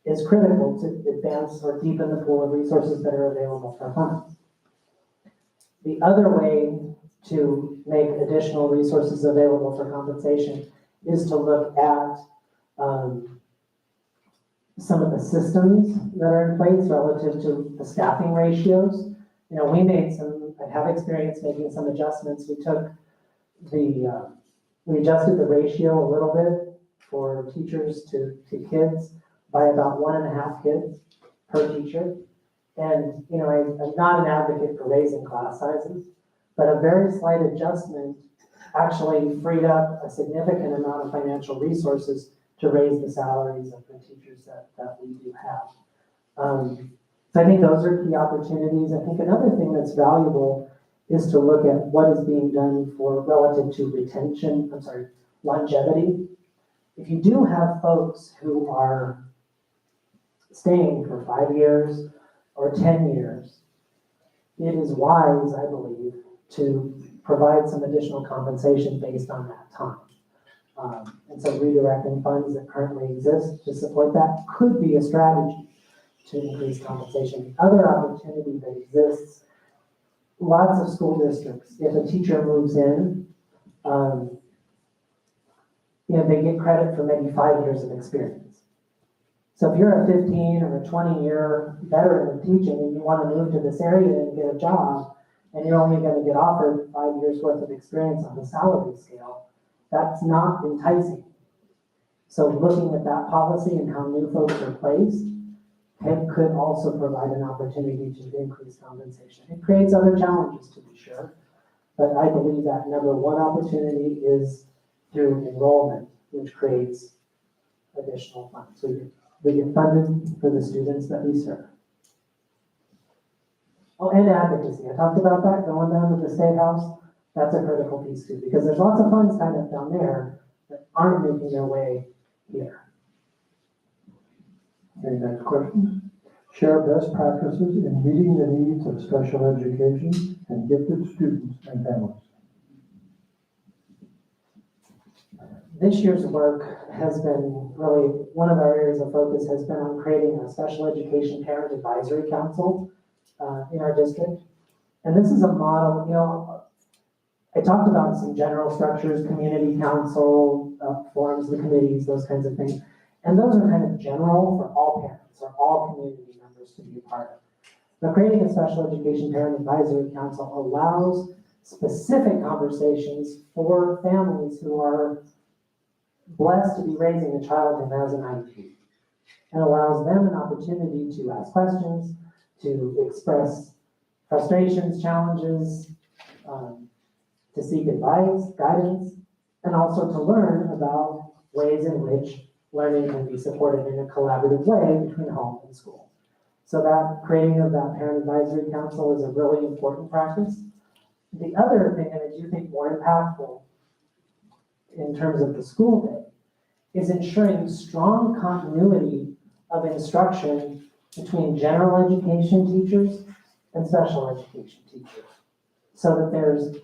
is critical to advance or deepen the pool of resources that are available for funds. The other way to make additional resources available for compensation is to look at some of the systems that are in place relative to the staffing ratios. You know, I have experience making some adjustments. We adjusted the ratio a little bit for teachers to kids by about 1.5 kids per teacher. And, you know, I'm not an advocate for raising class sizes, but a very slight adjustment actually freed up a significant amount of financial resources to raise the salaries of the teachers that we do have. So I think those are key opportunities. I think another thing that's valuable is to look at what is being done for relative to longevity. If you do have folks who are staying for 5 years or 10 years, it is wise, I believe, to provide some additional compensation based on that time. And so redirecting funds that currently exist to support that could be a strategy to increase compensation. The other opportunity that exists, lots of school districts, if a teacher moves in, they get credit for maybe 5 years of experience. So if you're a 15 or a 20-year veteran of teaching and you want to move to this area and get a job, and you're only going to get offered 5 years worth of experience on the salary scale, that's not enticing. So looking at that policy and how new folks are placed could also provide an opportunity to increase compensation. It creates other challenges, to be sure, but I believe that number one opportunity is through enrollment, which creates additional funds. So we get funded for the students that we serve. Oh, and advocacy. I talked about that, going down to the State House. That's a critical piece too, because there's lots of funds kind of down there that aren't making their way here. Okay, next question. Share best practices in meeting the needs of special education and gifted students and families. This year's work has been really, one of our areas of focus has been on creating a special education parent advisory council in our district. And this is a model, I talked about some general structures, community council, forums, the committees, those kinds of things. And those are kind of general for all parents or all community members to be a part of. But creating a special education parent advisory council allows specific conversations for families who are blessed to be raising a child who has an IEP, and allows them an opportunity to ask questions, to express frustrations, challenges, to seek advice, guidance, and also to learn about ways in which learning can be supported in a collaborative way between home and school. So that creating of that parent advisory council is a really important practice. The other thing, and I do think more impactful in terms of the school day, is ensuring strong continuity of instruction between general education teachers and special education teachers. So that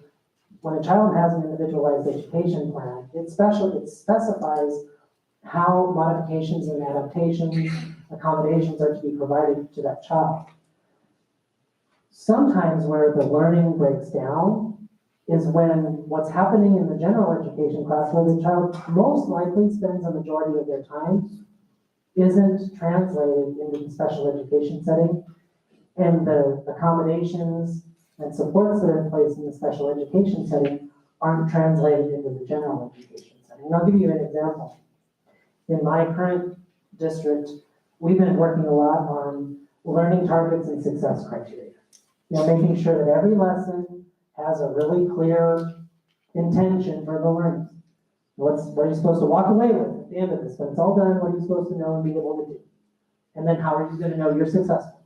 when a child has an individualized education plan, it specifies how modifications and adaptations, accommodations are to be provided to that child. Sometimes where the learning breaks down is when what's happening in the general education class, where the child most likely spends a majority of their time, isn't translated into the special education setting, and the accommodations and supports that are in place in the special education setting aren't translated into the general education setting. And I'll give you an example. In my current district, we've been working a lot on learning targets and success criteria. Making sure that every lesson has a really clear intention for the learners. What are you supposed to walk away with at the end of this? When it's all done, what are you supposed to know and be able to do? And then how are you going to know you're successful?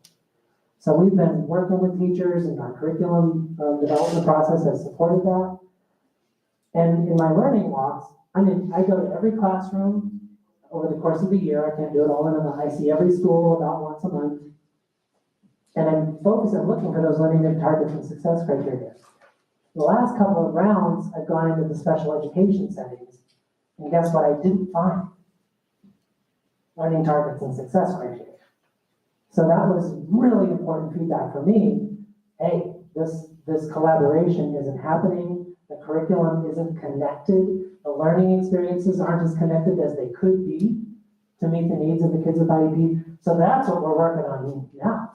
So we've been working with teachers, and our curriculum development process has supported that. And in my learning walks, I go to every classroom over the course of the year. I can't do it all in a month. I see every school about once a month. And I'm focused on looking for those learning targets and success criteria. The last couple of rounds, I've gone into the special education settings, and guess what I didn't find? Learning targets and success criteria. So that was really important feedback for me. Hey, this collaboration isn't happening, the curriculum isn't connected, the learning experiences aren't as connected as they could be to meet the needs of the kids with IEP. So that's what we're working on now,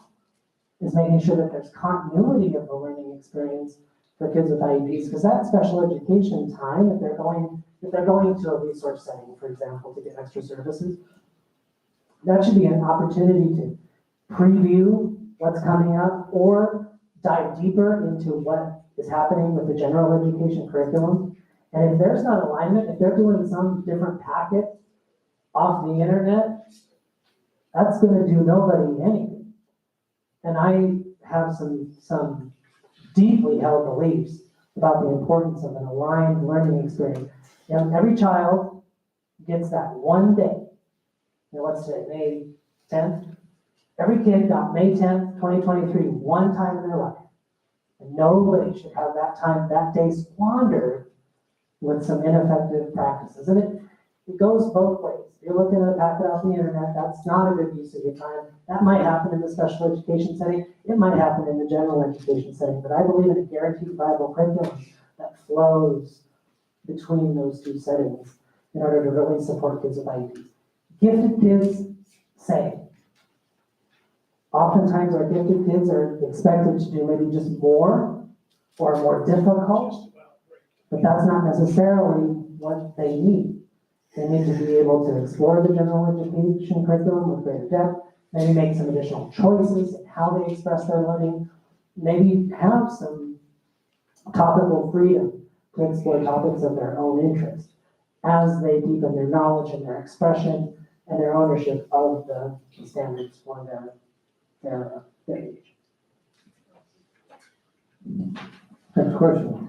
is making sure that there's continuity of the learning experience for kids with IEPs, because that special education time, if they're going to a resource setting, for example, to get extra services, that should be an opportunity to preview what's coming up or dive deeper into what is happening with the general education curriculum. And if there's not alignment, if they're doing some different packet off the internet, that's going to do nobody anything. And I have some deeply held beliefs about the importance of an aligned learning experience. And every child gets that one day. What's today, May 10th? Every kid got May 10th, 2023, one time in their life. And nobody should have that day squandered with some ineffective practices. And it goes both ways. If you're looking at a packet off the internet, that's not a good use of your time. That might happen in the special education setting. It might happen in the general education setting. But I believe in a guaranteed viable curriculum that flows between those two settings in order to really support kids with IEPs. Gifted kids, same. Oftentimes our gifted kids are expected to do maybe just more or more difficult, but that's not necessarily what they need. They need to be able to explore the general education curriculum with greater depth, maybe make some additional choices in how they express their learning, maybe have some topical freedom to explore topics of their own interest as they deepen their knowledge and their expression and their ownership of the standards for their age. Next question.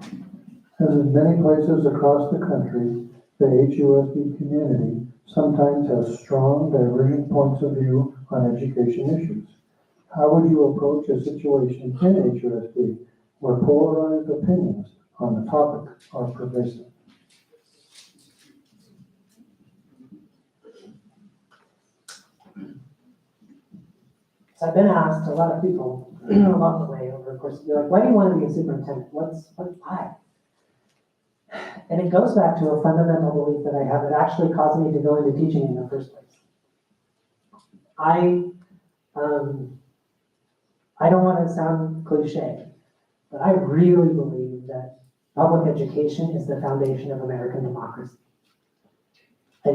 As in many places across the country, the HUSD community sometimes has strong divergent points of view on education issues. How would you approach a situation in HUSD where polarized opinions on the topic are pervasive? So I've been asked, a lot of people along the way over the course of the year, like, why do you want to be a superintendent? Why? And it goes back to a fundamental belief that I have that actually caused me to go into teaching in the first place. I don't want to sound cliche, but I really believe that public education is the foundation of American democracy. I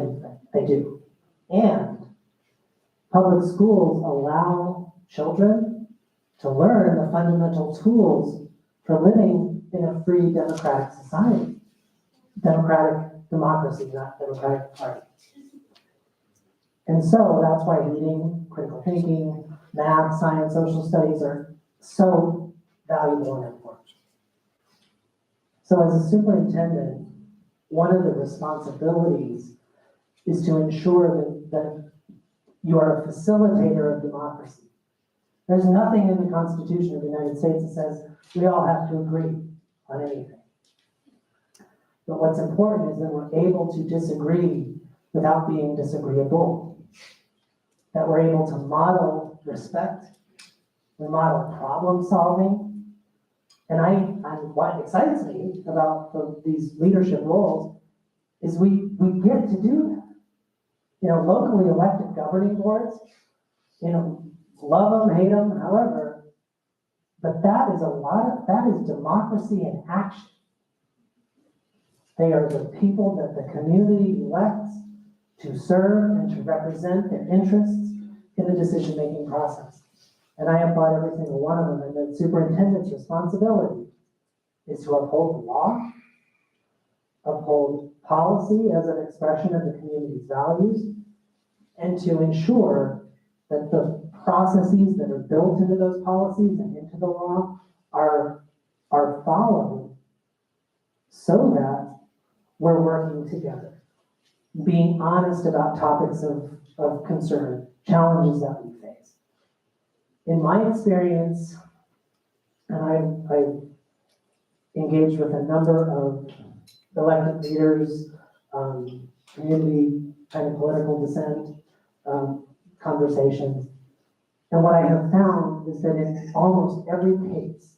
do. And public schools allow children to learn the fundamental tools for living in a free democratic society. Democratic democracy, not democratic party. And so that's why reading, critical thinking, math, science, social studies are so valuable and important. So as a superintendent, one of the responsibilities is to ensure that you are a facilitator of democracy. There's nothing in the Constitution of the United States that says we all have to agree on anything. But what's important is that we're able to disagree without being disagreeable. That we're able to model respect, we model problem solving, And what excites me about these leadership roles is we get to do that. You know, locally elected governing boards, you know, love them, hate them, however, but that is democracy in action. They are the people that the community elects to serve and to represent their interests in the decision-making process. And I applaud every single one of them, and the superintendent's responsibility is to uphold the law, uphold policy as an expression of the community's values, and to ensure that the processes that are built into those policies and into the law are followed so that we're working together, being honest about topics of concern, challenges that we face. In my experience, and I've engaged with a number of elected leaders, community kind of political dissent, conversations. And what I have found is that in almost every case,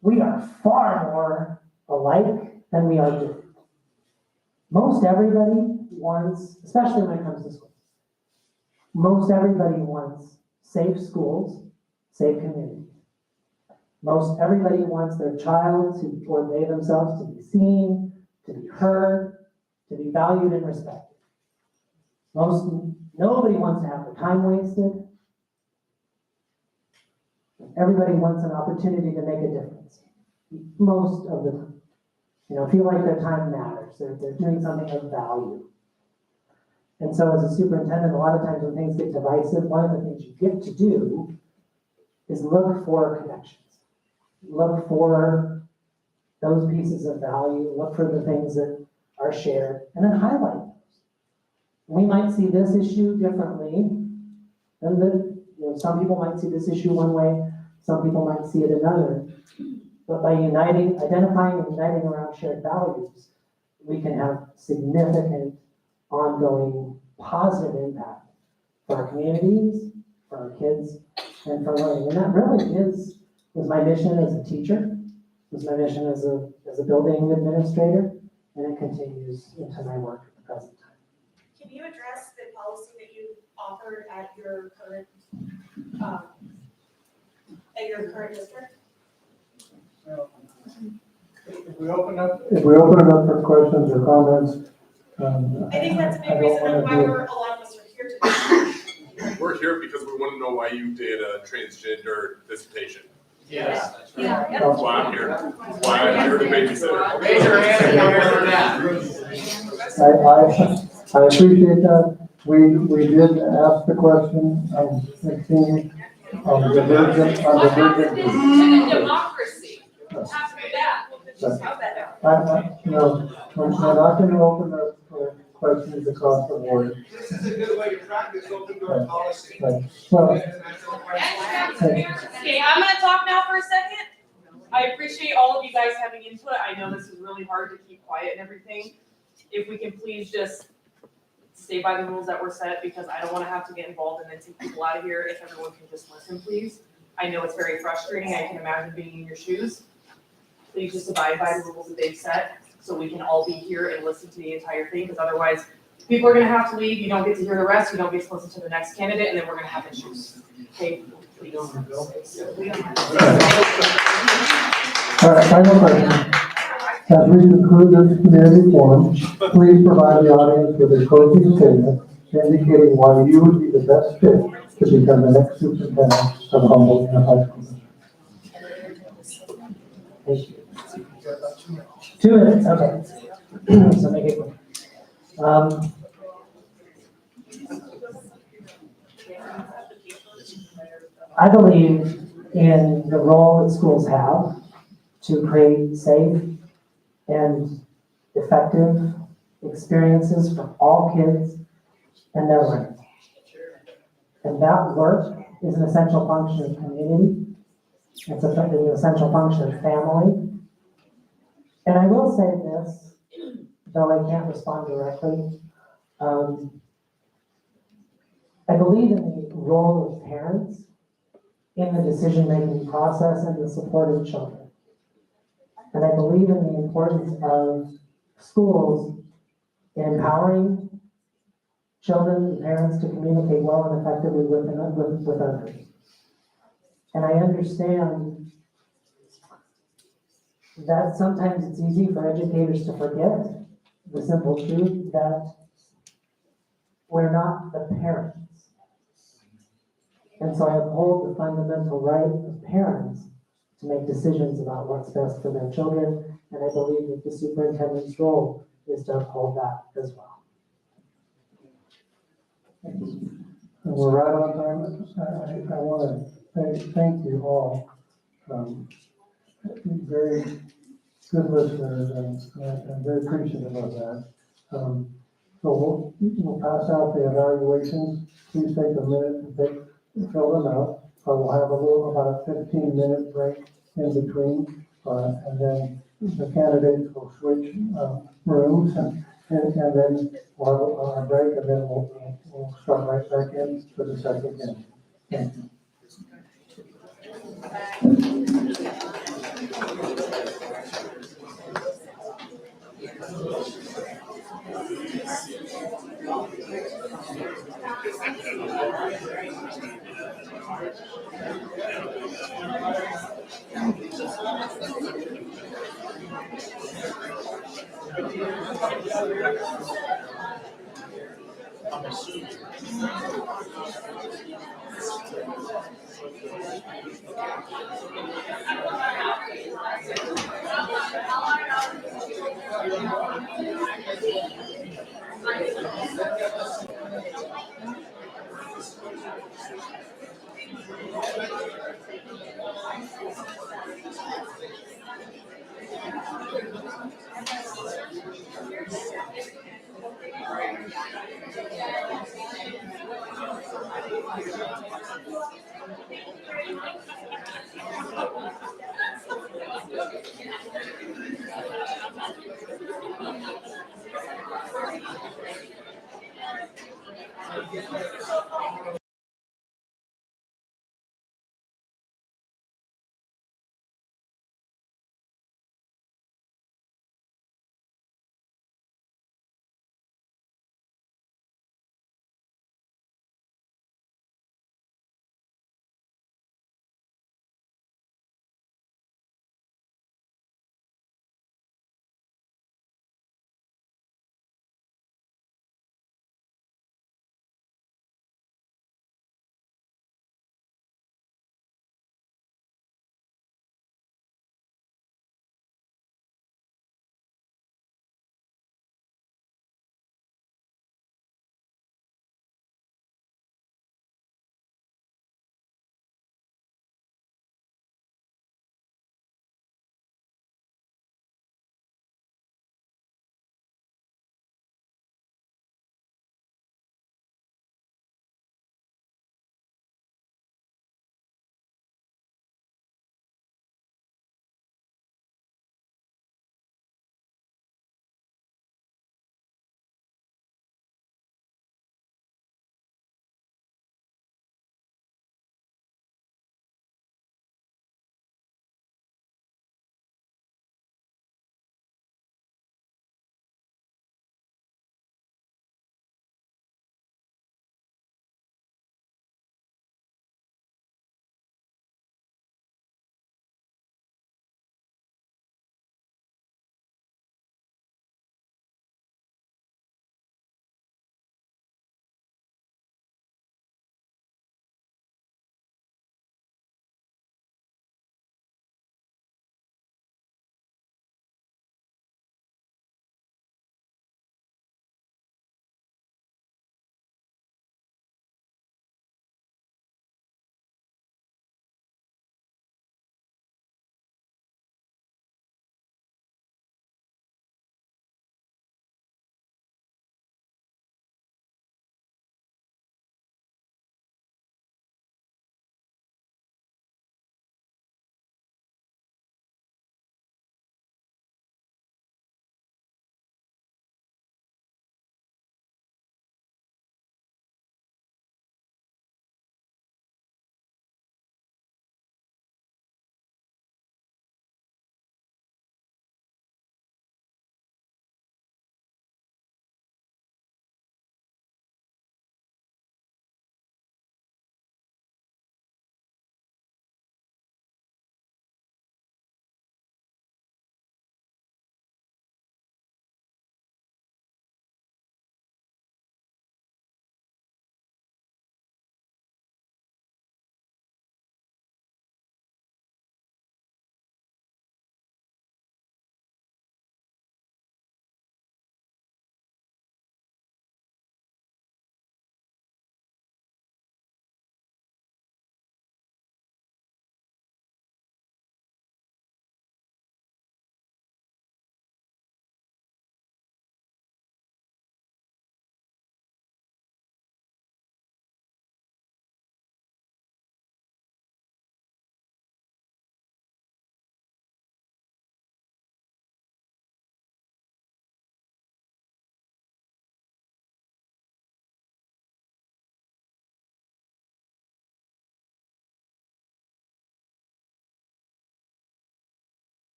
we are far more alike than we are different. Most everybody wants, especially when it comes to schools, most everybody wants safe schools, safe communities. Most everybody wants their child or they themselves to be seen, to be heard, to be valued and respected. Nobody wants to have their time wasted. Everybody wants an opportunity to make a difference. Most of the time. You know, feel like their time matters. They're doing something of value. And so as a superintendent, a lot of times when things get divisive, one of the things you get to do is look for connections. Look for those pieces of value, look for the things that are shared, and then highlight those. We might see this issue differently than some people might see this issue one way, some people might see it another. But by identifying and uniting around shared values, we can have significant, ongoing, positive impact for our communities, for our kids, and for learning. And that really was my mission as a teacher, was my mission as a building administrator, and it continues into my work at the present time. Can you address the policy that you offered at your current district? If we open it up for questions or comments, I think that's a big reason why a lot of us are here today. We're here because we want to know why you did a transgender dissertation. Yes. That's why I'm here. That's why I'm here to babysit. Raise your hand if you've ever done. I appreciate that. We did ask the question, it seemed, divergent. Democracy. After that. We're not going to open up for questions across the board. This is a good way to practice open door policy. Right. Well, Okay, I'm gonna talk now for a second. I appreciate all of you guys having input. I know this is really hard to keep quiet and everything. If we can please just stay by the rules that were set, because I don't wanna have to get involved and then take people out of here. If everyone can just listen, please. I know it's very frustrating. I can imagine being in your shoes. Please just abide by the rules that they've set, so we can all be here and listen to the entire thing, because otherwise people are gonna have to leave, you don't get to hear the rest, you don't get to listen to the next candidate, and then we're gonna have issues. Okay, please. all right, final question. As we conclude this community forum, please provide the audience with a closing statement indicating why you would be the best fit to become the next superintendent of Humboldt Unified School District. Thank you. 2 minutes, okay. So make it quick. I believe in the role that schools have to create safe and effective experiences for all kids and their learning. And that work is an essential function of community. It's an essential function of family. And I will say this, though I can't respond directly. I believe in the role of parents in the decision-making process and the support of children. And I believe in the importance of schools in empowering children and parents to communicate well and effectively with others. And I understand that sometimes it's easy for educators to forget the simple truth that we're not the parents. And so I uphold the fundamental right of parents to make decisions about what's best for their children, and I believe that the superintendent's role is to uphold that as well. And we're right on time. I want to thank you all. Very good listeners, and I'm very appreciative of that. So we'll pass out the evaluations. Please take a minute to fill them out. We'll have about a 15-minute break in between, and then the candidates will switch rooms, and then we'll have a break, and then we'll start right back in for the second game. Thank you.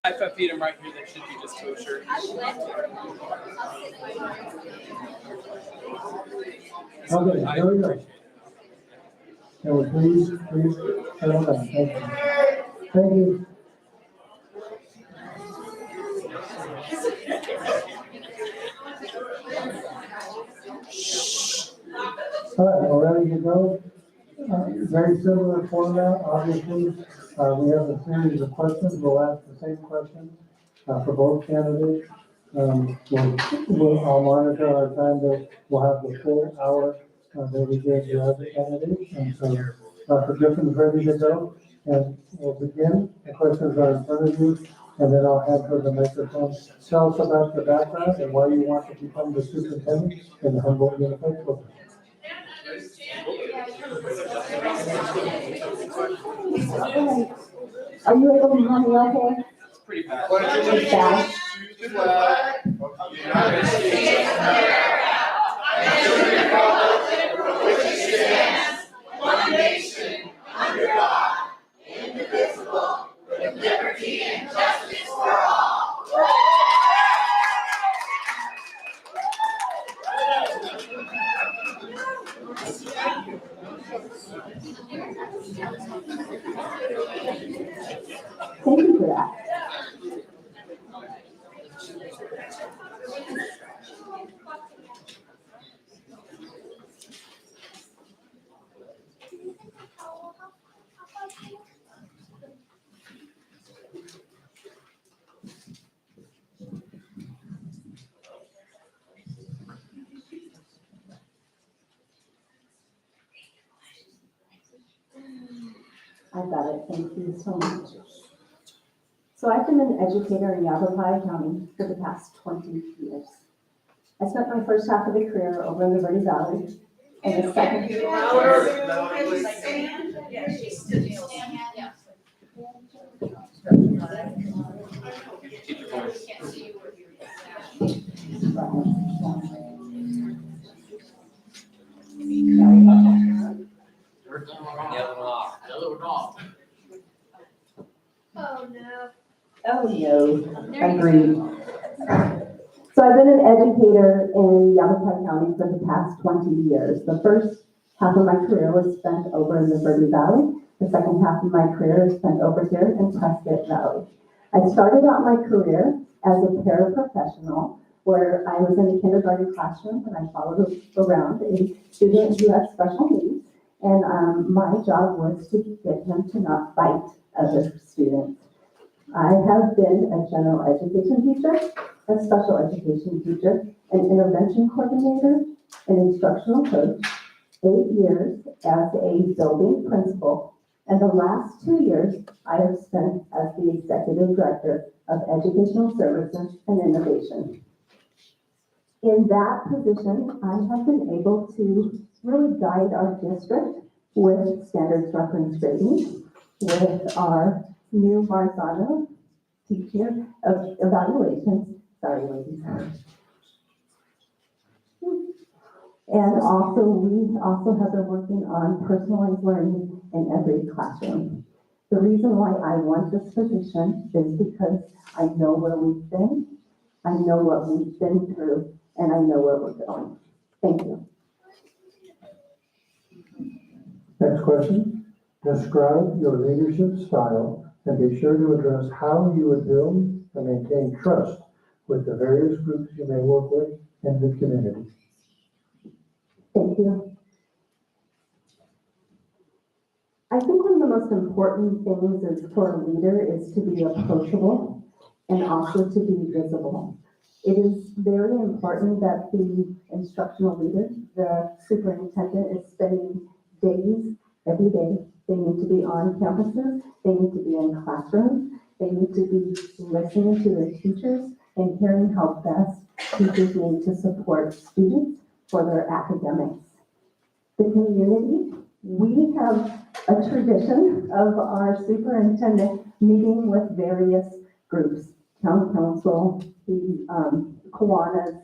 If I feed them right here, they should be just kosher. Okay, here we go. Can we please, settle down, thank you. Thank you. All right, we're ready to go. Very similar format, obviously. We have a series of questions. We'll ask the same questions for both candidates. I'll monitor our time, but we'll have the full hour that we give the other candidates. And so Dr. Griffin's ready to go. And we'll begin. The questions are in front of you. And then I'll hand her the microphone. Tell us about your background and why you want to become the superintendent in the Humboldt Unified School District. Are you able to hear me okay? It's pretty bad. It's bad. To the flag of the United States of America, and to the republic for which it stands, one nation, under God, indivisible, with liberty and justice for all. Thank you for that. I got it. Thank you so much. So I've been an educator in Yavapai County for the past 20 years. I spent my first half of the career over in the Verde Valley, and the second. Oh, no. Oh, no, agreed. So I've been an educator in Yavapai County for the past 20 years. The first half of my career was spent over in the Verde Valley. The second half of my career is spent over here in Prescott Valley. I started out my career as a paraprofessional where I was in a kindergarten classroom and I followed around a student who had special needs. And my job was to get him to not bite other students. I have been a general education teacher, a special education teacher, an intervention coordinator, an instructional coach, 8 years as a building principal, and the last 2 years I have spent as the executive director of educational services and innovation. In that position, I have been able to really guide our district with standards reference grading, with our new Marzano teacher of evaluations. Sorry, ladies. And also, we also have been working on personalized learning in every classroom. The reason why I want this position is because I know where we've been, I know what we've been through, and I know where we're going. Thank you. Next question. Describe your leadership style and be sure to address how you would build and maintain trust with the various groups you may work with in the community. Thank you. I think one of the most important things is for a leader is to be approachable and also to be visible. It is very important that the instructional leader, the superintendent, is spending days, every day. They need to be on campuses, they need to be in classrooms, they need to be listening to their teachers and hearing how best teachers need to support students for their academics. The community, we have a tradition of our superintendent meeting with various groups, town council, the Kiwanis,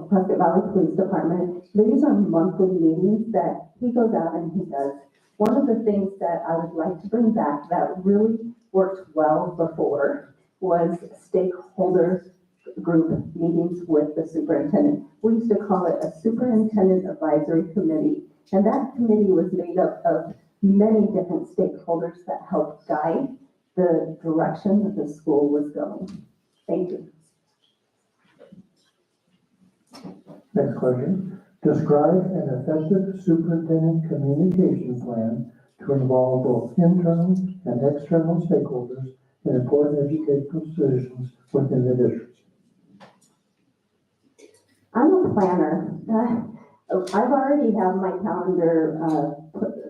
Prescott Valley Police Department. These are monthly meetings that he goes out and he does one of the things that I would like to bring back that really worked well before was stakeholder group meetings with the superintendent. We used to call it a superintendent advisory committee, and that committee was made up of many different stakeholders that helped guide the direction that the school was going. Thank you. Next question. Describe an effective superintendent communication plan to involve both internal and external stakeholders in important educational decisions within the district. I'm a planner. I've already have my calendar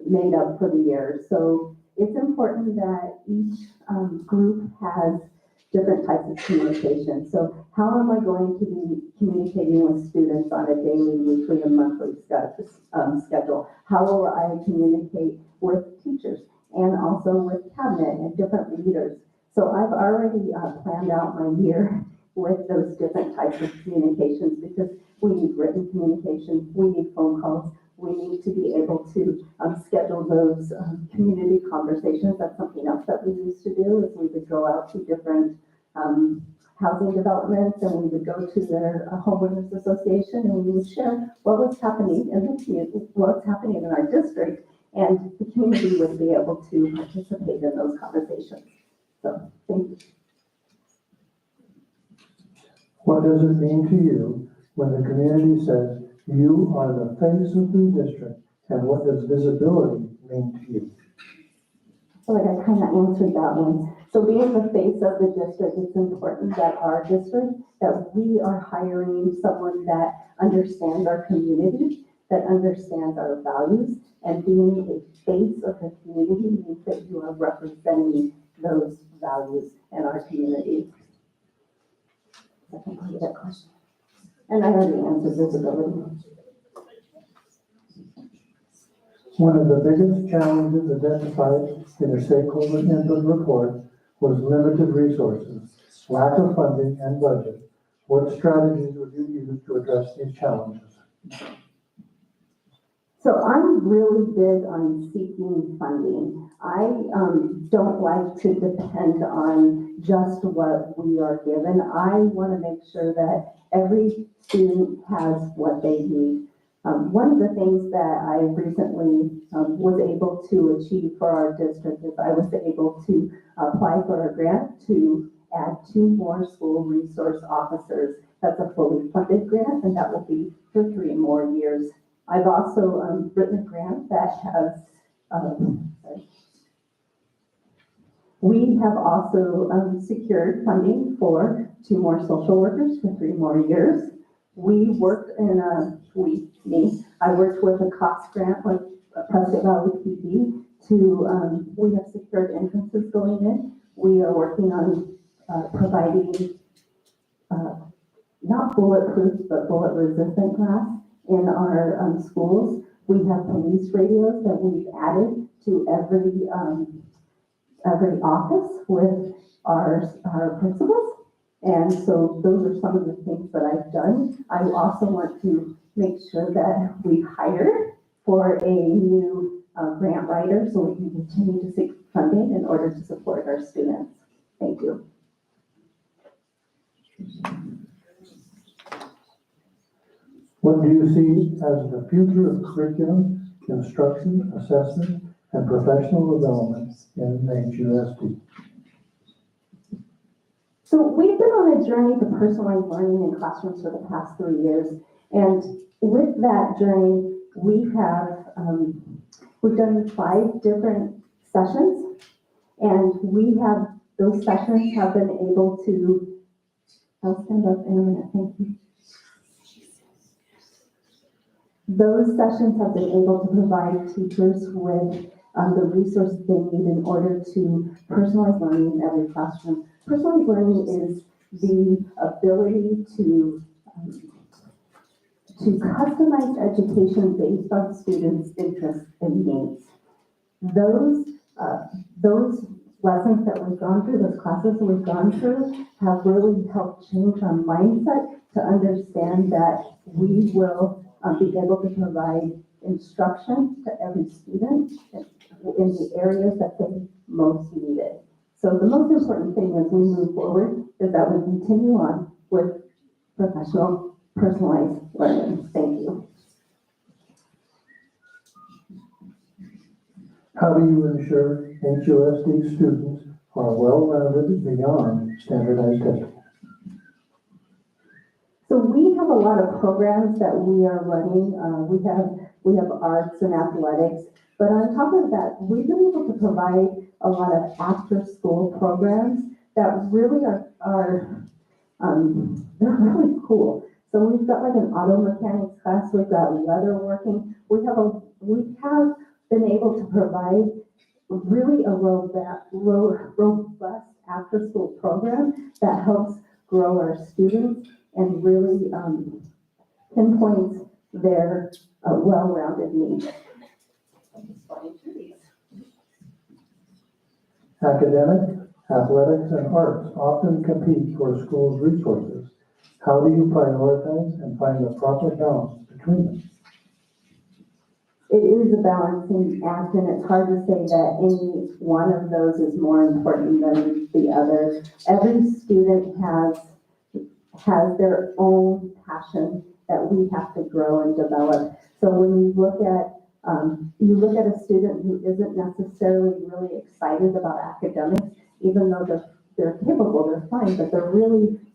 made up for the year, so it's important that each group has different types of communication. So how am I going to be communicating with students on a daily, weekly, and monthly schedule? How will I communicate with teachers and also with cabinet and different leaders? So I've already planned out my year with those different types of communications, because we need written communication, we need phone calls, we need to be able to schedule those community conversations. That's something else that we used to do, is we would go out to different housing developments, and we would go to their homeowners association, and we would share what was happening in the community, what's happening in our district, and the community would be able to participate in those conversations. So, thank you. What does it mean to you when the community says you are the face of the district, and what does visibility mean to you? I feel like I kind of answered that one. So being the face of the district, it's important that our district, that we are hiring someone that understands our community, that understands our values, and being a face of the community means that you are representing those values in our community. Second part of that question. And I already answered visibility. One of the biggest challenges identified in the stakeholder input report was limited resources, lack of funding, and budget. What strategies would you use to address these challenges? So I'm really big on seeking funding. I don't like to depend on just what we are given. I want to make sure that every student has what they need. One of the things that I recently was able to achieve for our district is I was able to apply for a grant to add 2 more school resource officers. That's a fully funded grant, and that will be for 3 more years. I've also written a grant that has, we have also secured funding for 2 more social workers for 3 more years. We worked in I worked with a COPS grant with Prescott Valley PD to, we have secured entrances going in. We are working on providing not bulletproof, but bullet resistant glass in our schools. We have police radios that we've added to every office with our principals. And so those are some of the things that I've done. I also want to make sure that we've hired for a new grant writer so we can continue to seek funding in order to support our students. Thank you. What do you see as the future of curriculum, instruction, assessment, and professional development in HUSD? So we've been on a journey to personalized learning in classrooms for the past 3 years. And with that journey, we have, we've done 5 different sessions, and those sessions have been able to, I'll stand up in a minute, thank you. Those sessions have been able to provide teachers with the resources they need in order to personalize learning in every classroom. Personalized learning is the ability to customize education based on students' interests and needs. Those lessons that we've gone through, those classes that we've gone through, have really helped change our mindset to understand that we will be able to provide instruction to every student in the areas that they most need it. So the most important thing as we move forward is that we continue on with professional, personalized learning. Thank you. How do you ensure HUSD students are well-rounded beyond standardized testing? So we have a lot of programs that we are running. We have arts and athletics, but on top of that, we've been able to provide a lot of after-school programs that really they're really cool. So we've got like an auto mechanics class, we've got leatherworking. We have been able to provide really a robust after-school program that helps grow our students and really pinpoints their well-rounded needs. Academic, athletics, and arts often compete for a school's resources. How do you prioritize and find the proper balance between them? It is a balancing act, and it's hard to say that any one of those is more important than the other. Every student has their own passion that we have to grow and develop. So when you look at a student who isn't necessarily really excited about academics, even though they're capable, they're fine, but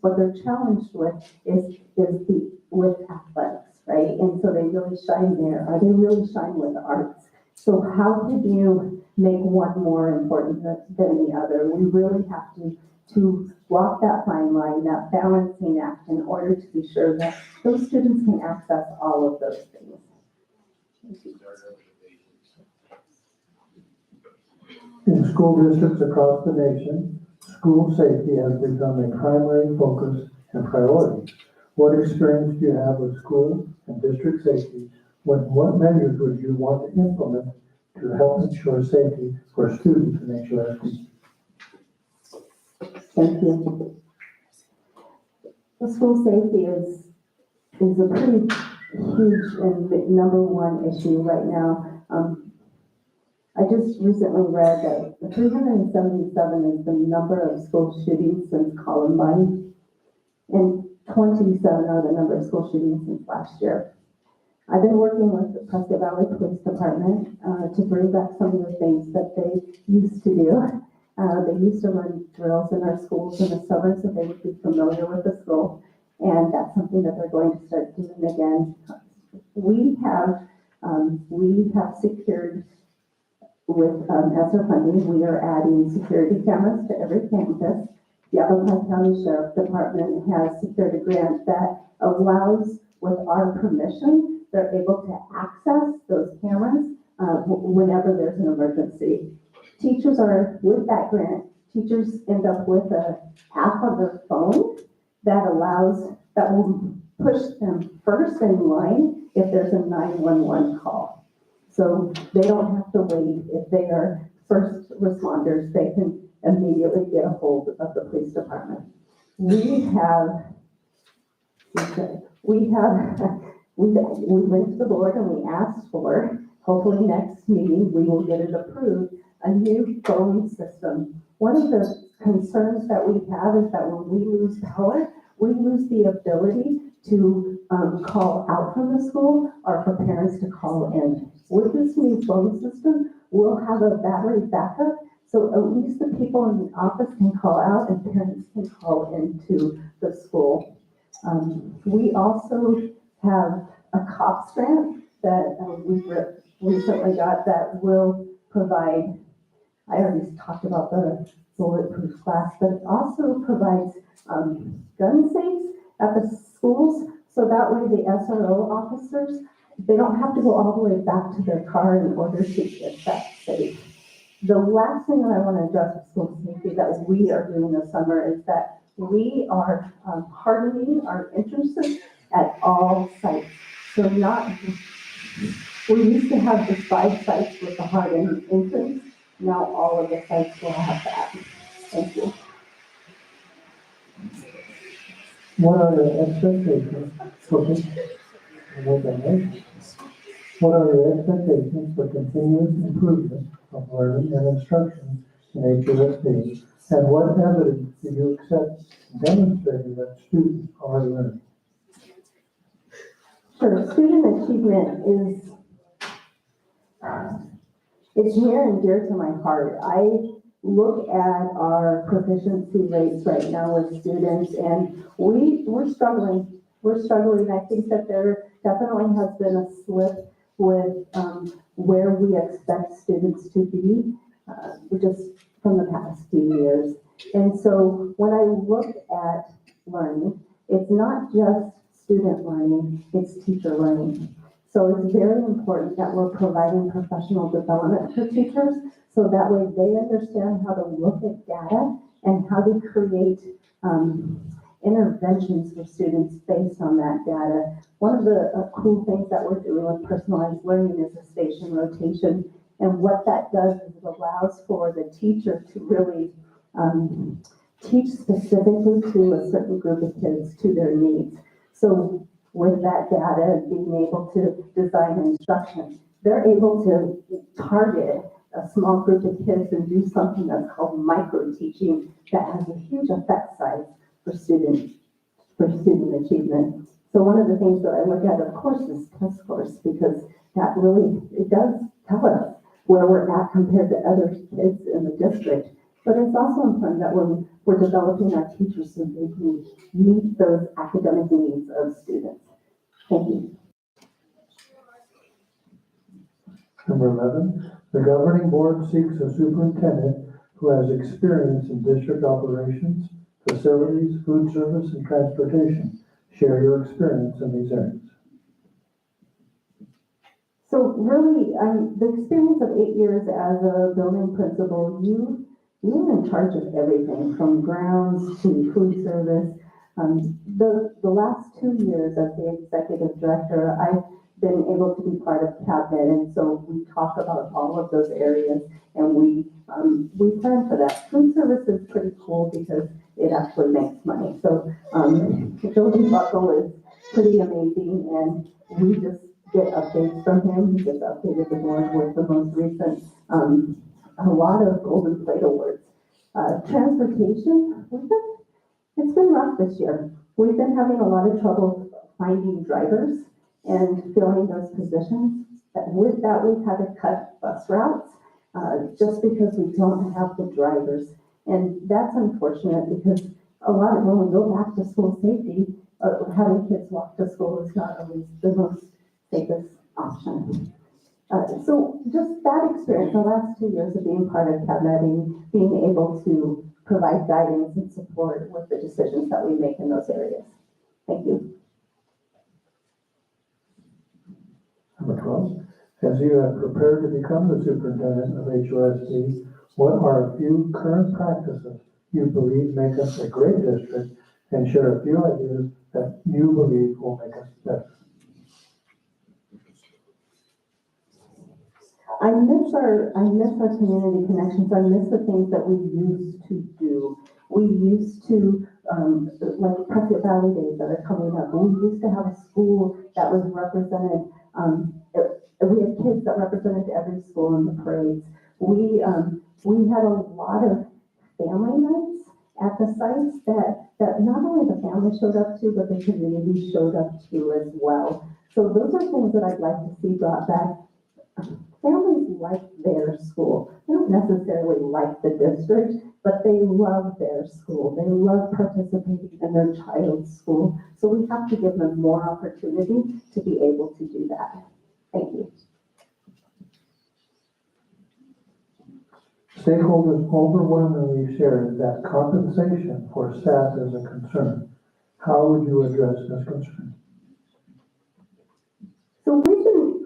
what they're challenged with is with athletics, right? And so they really shine there, or they really shine with arts. So how could you make one more important than the other? We really have to walk that fine line, that balancing act, in order to be sure that those students can access all of those things. In school districts across the nation, school safety has become a primary focus and priority. What experience do you have with school and district safety? What measures would you want to implement to help ensure safety for students in HUSD? Thank you. The school safety is a pretty huge and number one issue right now. I just recently read that 377 is the number of school shootings since Columbine, and 27 are the number of school shootings since last year. I've been working with the Prescott Valley Police Department to bring back some of the things that they used to do. They used to run drills in our schools in the summer, so they would be familiar with the school, and that's something that they're going to start doing again. We have secured with ESSER funding, we are adding security cameras to every campus. The Yavapai County Sheriff Department has secured a grant that allows, with our permission, they're able to access those cameras whenever there's an emergency. Teachers are, with that grant, teachers end up with an app on their phone that will push them first in line if there's a 911 call. So they don't have to wait. If they are first responders, they can immediately get a hold of the police department. We went to the board and we asked for, hopefully next meeting, we will get it approved, a new phone system. One of the concerns that we have is that when we lose power, we lose the ability to call out from the school or for parents to call in. With this new phone system, we'll have a battery backup, so at least the people in the office can call out and parents can call into the school. We also have a COPS grant that we recently got that will provide, I already talked about the bulletproof glass, but it also provides gun safes at the schools, so that way the SRO officers, they don't have to go all the way back to their car in order to get that safe. The last thing that I want to address with school safety that we are doing this summer is that we are hardening our entrances at all sites. So we used to have just 5 sites with the hardened entrance. Now all of the sites will have that. Thank you. What are the expectations for this? What are your expectations for continuous improvement of learning and instruction in HUSD? And what evidence do you accept demonstrating that students are learning? Sure, student achievement is near and dear to my heart. I look at our proficiency rates right now with students, and we're struggling. We're struggling. I think that there definitely has been a slip with where we expect students to be, just from the past few years. And so when I look at learning, it's not just student learning, it's teacher learning. So it's very important that we're providing professional development for teachers, so that way they understand how to look at data and how to create interventions for students based on that data. One of the cool things that we're doing with personalized learning is a station rotation. And what that does is it allows for the teacher to really teach specifically to a certain group of kids, to their needs. So with that data and being able to design instruction, they're able to target a small group of kids and do something that's called micro teaching that has a huge effect size for student achievement. So one of the things that I look at, of course, is test scores, because that really, it does tell us where we're at compared to other kids in the district. But it's also important that we're developing our teachers so they can meet those academic needs of students. Thank you. Number 11, the governing board seeks a superintendent who has experience in district operations, facilities, food service, and transportation. Share your experience in these areas. So really, the experience of 8 years as a building principal, you're in charge of everything from grounds to food service. The last 2 years as the executive director, I've been able to be part of cabinet, and so we talk about all of those areas, and we plan for that. Food service is pretty cool because it actually makes money. So the building buckle is pretty amazing, and we just get updates from him. He just updated the board with the most recent, a lot of Golden Plate awards. Transportation, it's been rough this year. We've been having a lot of trouble finding drivers and filling those positions. With that, we've had to cut bus routes just because we don't have the drivers. And that's unfortunate because when we go back to school safety, having kids walk to school is not always the most safest option. So just that experience, the last 2 years of being part of cabinet and being able to provide guidance and support with the decisions that we make in those areas. Thank you. Number 12, as you have prepared to become the superintendent of HUSD, what are a few current practices you believe make us a great district, and share a few ideas that you believe will make us better? I miss our community connections. I miss the things that we used to do. We used to, like Prescott Valley Days that are coming up. We used to have a school that was represented. We had kids that represented every school in the parades. We had a lot of family nights at the sites that not only the family showed up to, but the community showed up to as well. So those are things that I'd like to see brought back. Families like their school. They don't necessarily like the district, but they love their school. They love participating in their child's school. So we have to give them more opportunity to be able to do that. Thank you. Stakeholders overwhelmingly share that compensation for staff is a concern. How would you address this concern? So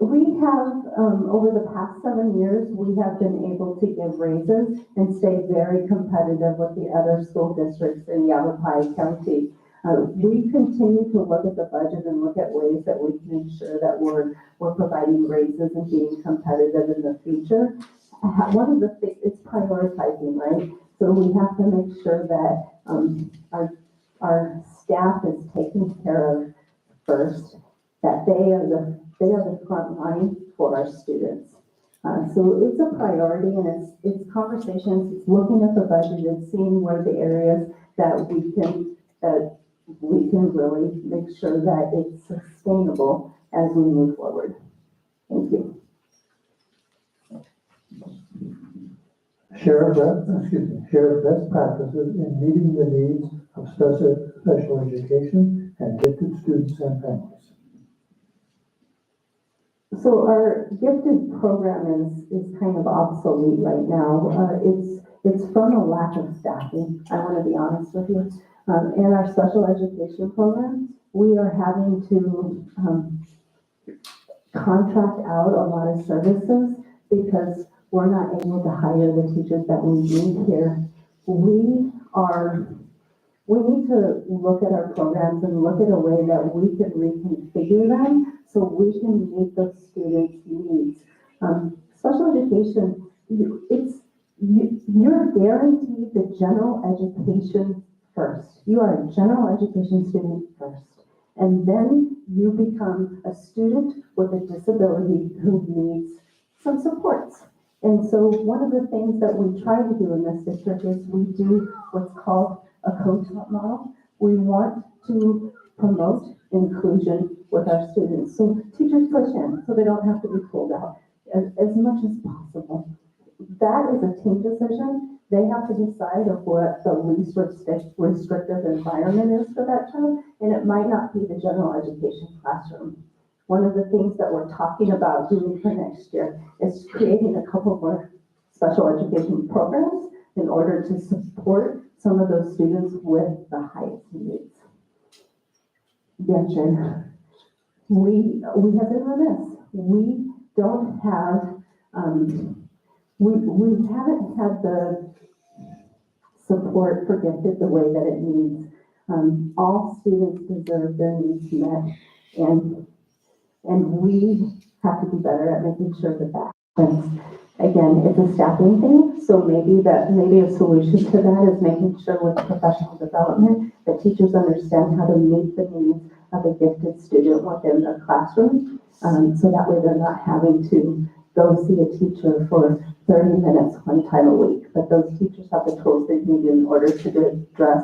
we have, over the past 7 years, we have been able to give raises and stay very competitive with the other school districts in Yavapai County. We continue to look at the budget and look at ways that we can ensure that we're providing raises and being competitive in the future. One of the things, it's prioritizing, right? So we have to make sure that our staff is taken care of first, that they are they are the front line for our students. So it's a priority, and it's conversations, it's looking at the budget and seeing where the areas that we can really make sure that it's sustainable as we move forward. Thank you. Share best practices in meeting the needs of special education and gifted students and families. So our gifted program is kind of obsolete right now. It's from a lack of staffing, I want to be honest with you. In our special education program, we are having to contract out a lot of services because we're not able to hire the teachers that we need here. We need to look at our programs and look at a way that we can reconfigure them so we can meet the students' needs. Special education, you're guaranteed the general education first. You are a general education student first. And then you become a student with a disability who needs some supports. And so one of the things that we try to do in this district is we do what's called a co-taught model. We want to promote inclusion with our students. So teachers push in so they don't have to be pulled out as much as possible. That is a team decision. They have to decide of what the least restrictive environment is for that child, and it might not be the general education classroom. One of the things that we're talking about doing for next year is creating a couple more special education programs in order to support some of those students with the highest needs. Genshin, we have been remiss. We don't have, we haven't had the support for gifted the way that it needs. All students deserve their needs met, and we have to do better at making sure that that happens. Again, it's a staffing thing, so maybe a solution to that is making sure with professional development that teachers understand how to meet the needs of a gifted student within their classroom, so that way they're not having to go see a teacher for 30 minutes one time a week, but those teachers have the tools they need in order to address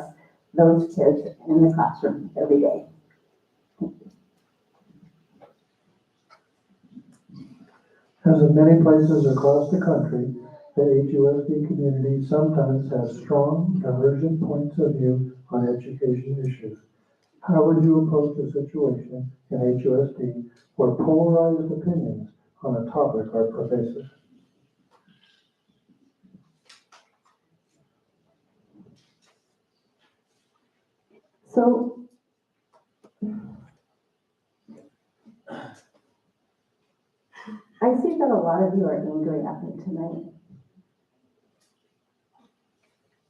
those kids in the classroom every day. As in many places across the country, the HUSD community sometimes has strong, divergent points of view on education issues. How would you approach a situation in HUSD where polarized opinions on a topic are pervasive? So, I see that a lot of you are angry at me tonight.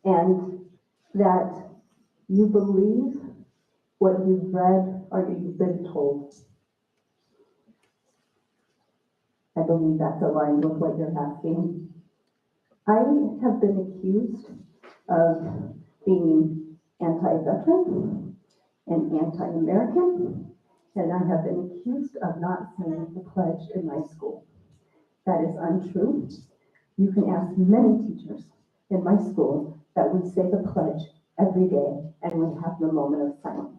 And that you believe what you've read or you've been told. I believe that's aligned with what you're asking. I have been accused of being anti-veteran and anti-American, and I have been accused of not saying the pledge in my school. That is untrue. You can ask many teachers in my school that we say the pledge every day and we have the moment of silence.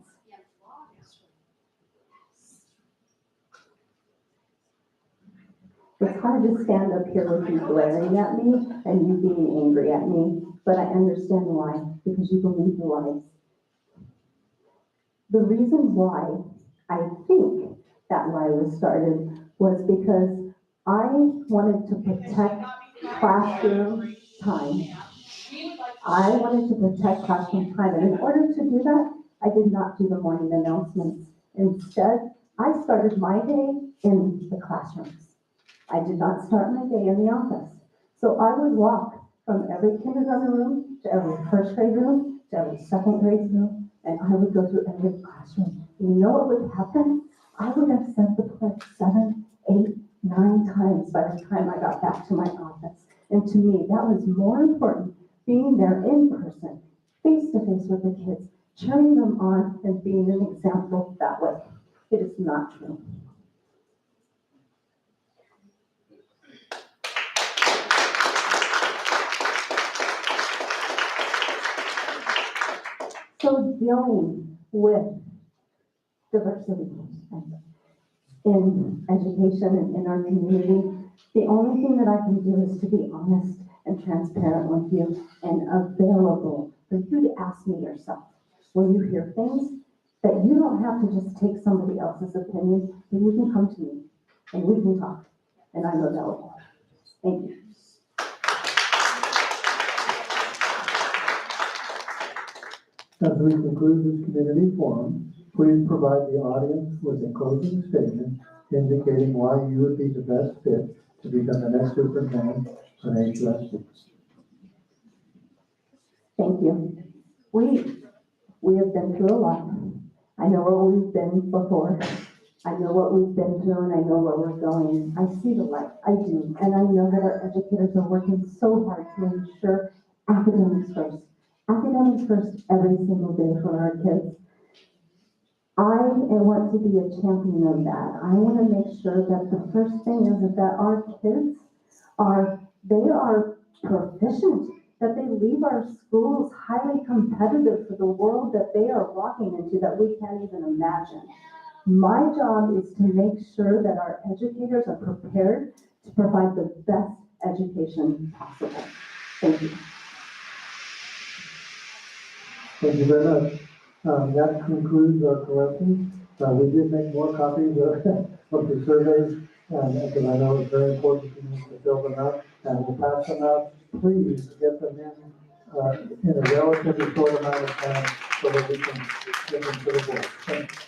It's hard to stand up here with you glaring at me and you being angry at me, but I understand why, because you believe the lies. The reason why I think that lie was started was because I wanted to protect classroom time. I wanted to protect classroom time, and in order to do that, I did not do the morning announcements. Instead, I started my day in the classrooms. I did not start my day in the office. So I would walk from every kindergarten room to every first grade room to every second grade room, and I would go through every classroom. You know what would happen? I would have said the pledge 7, 8, 9 times by the time I got back to my office. And to me, that was more important, being there in person, face to face with the kids, cheering them on and being an example that way. It is not true. also dealing with diversity in education and in our community. The only thing that I can do is to be honest and transparent with you and available for you to ask me yourself. When you hear things, that you don't have to just take somebody else's opinion, then you can come to me and we can talk. And I'm available. Thank you. As we conclude this community forum, please provide the audience with a closing statement indicating why you would be the best fit to become the next superintendent for HUSD. Thank you. We have been through a lot. I know where we've been before. I know what we've been through and I know where we're going. I see the light, I do. And I know that our educators are working so hard to ensure academics first. Academics first every single day for our kids. I want to be a champion of that. I want to make sure that the first thing is that our kids are proficient, that they leave our schools highly competitive for the world that they are walking into that we can't even imagine. My job is to make sure that our educators are prepared to provide the best education possible. Thank you. Thank you very much. That concludes our collections. We did make more copies of the surveys, because I know it's very important to you to fill them out, and to pass them out. Please get them in a relatively short amount of time so that we can get them to the board. Thank you.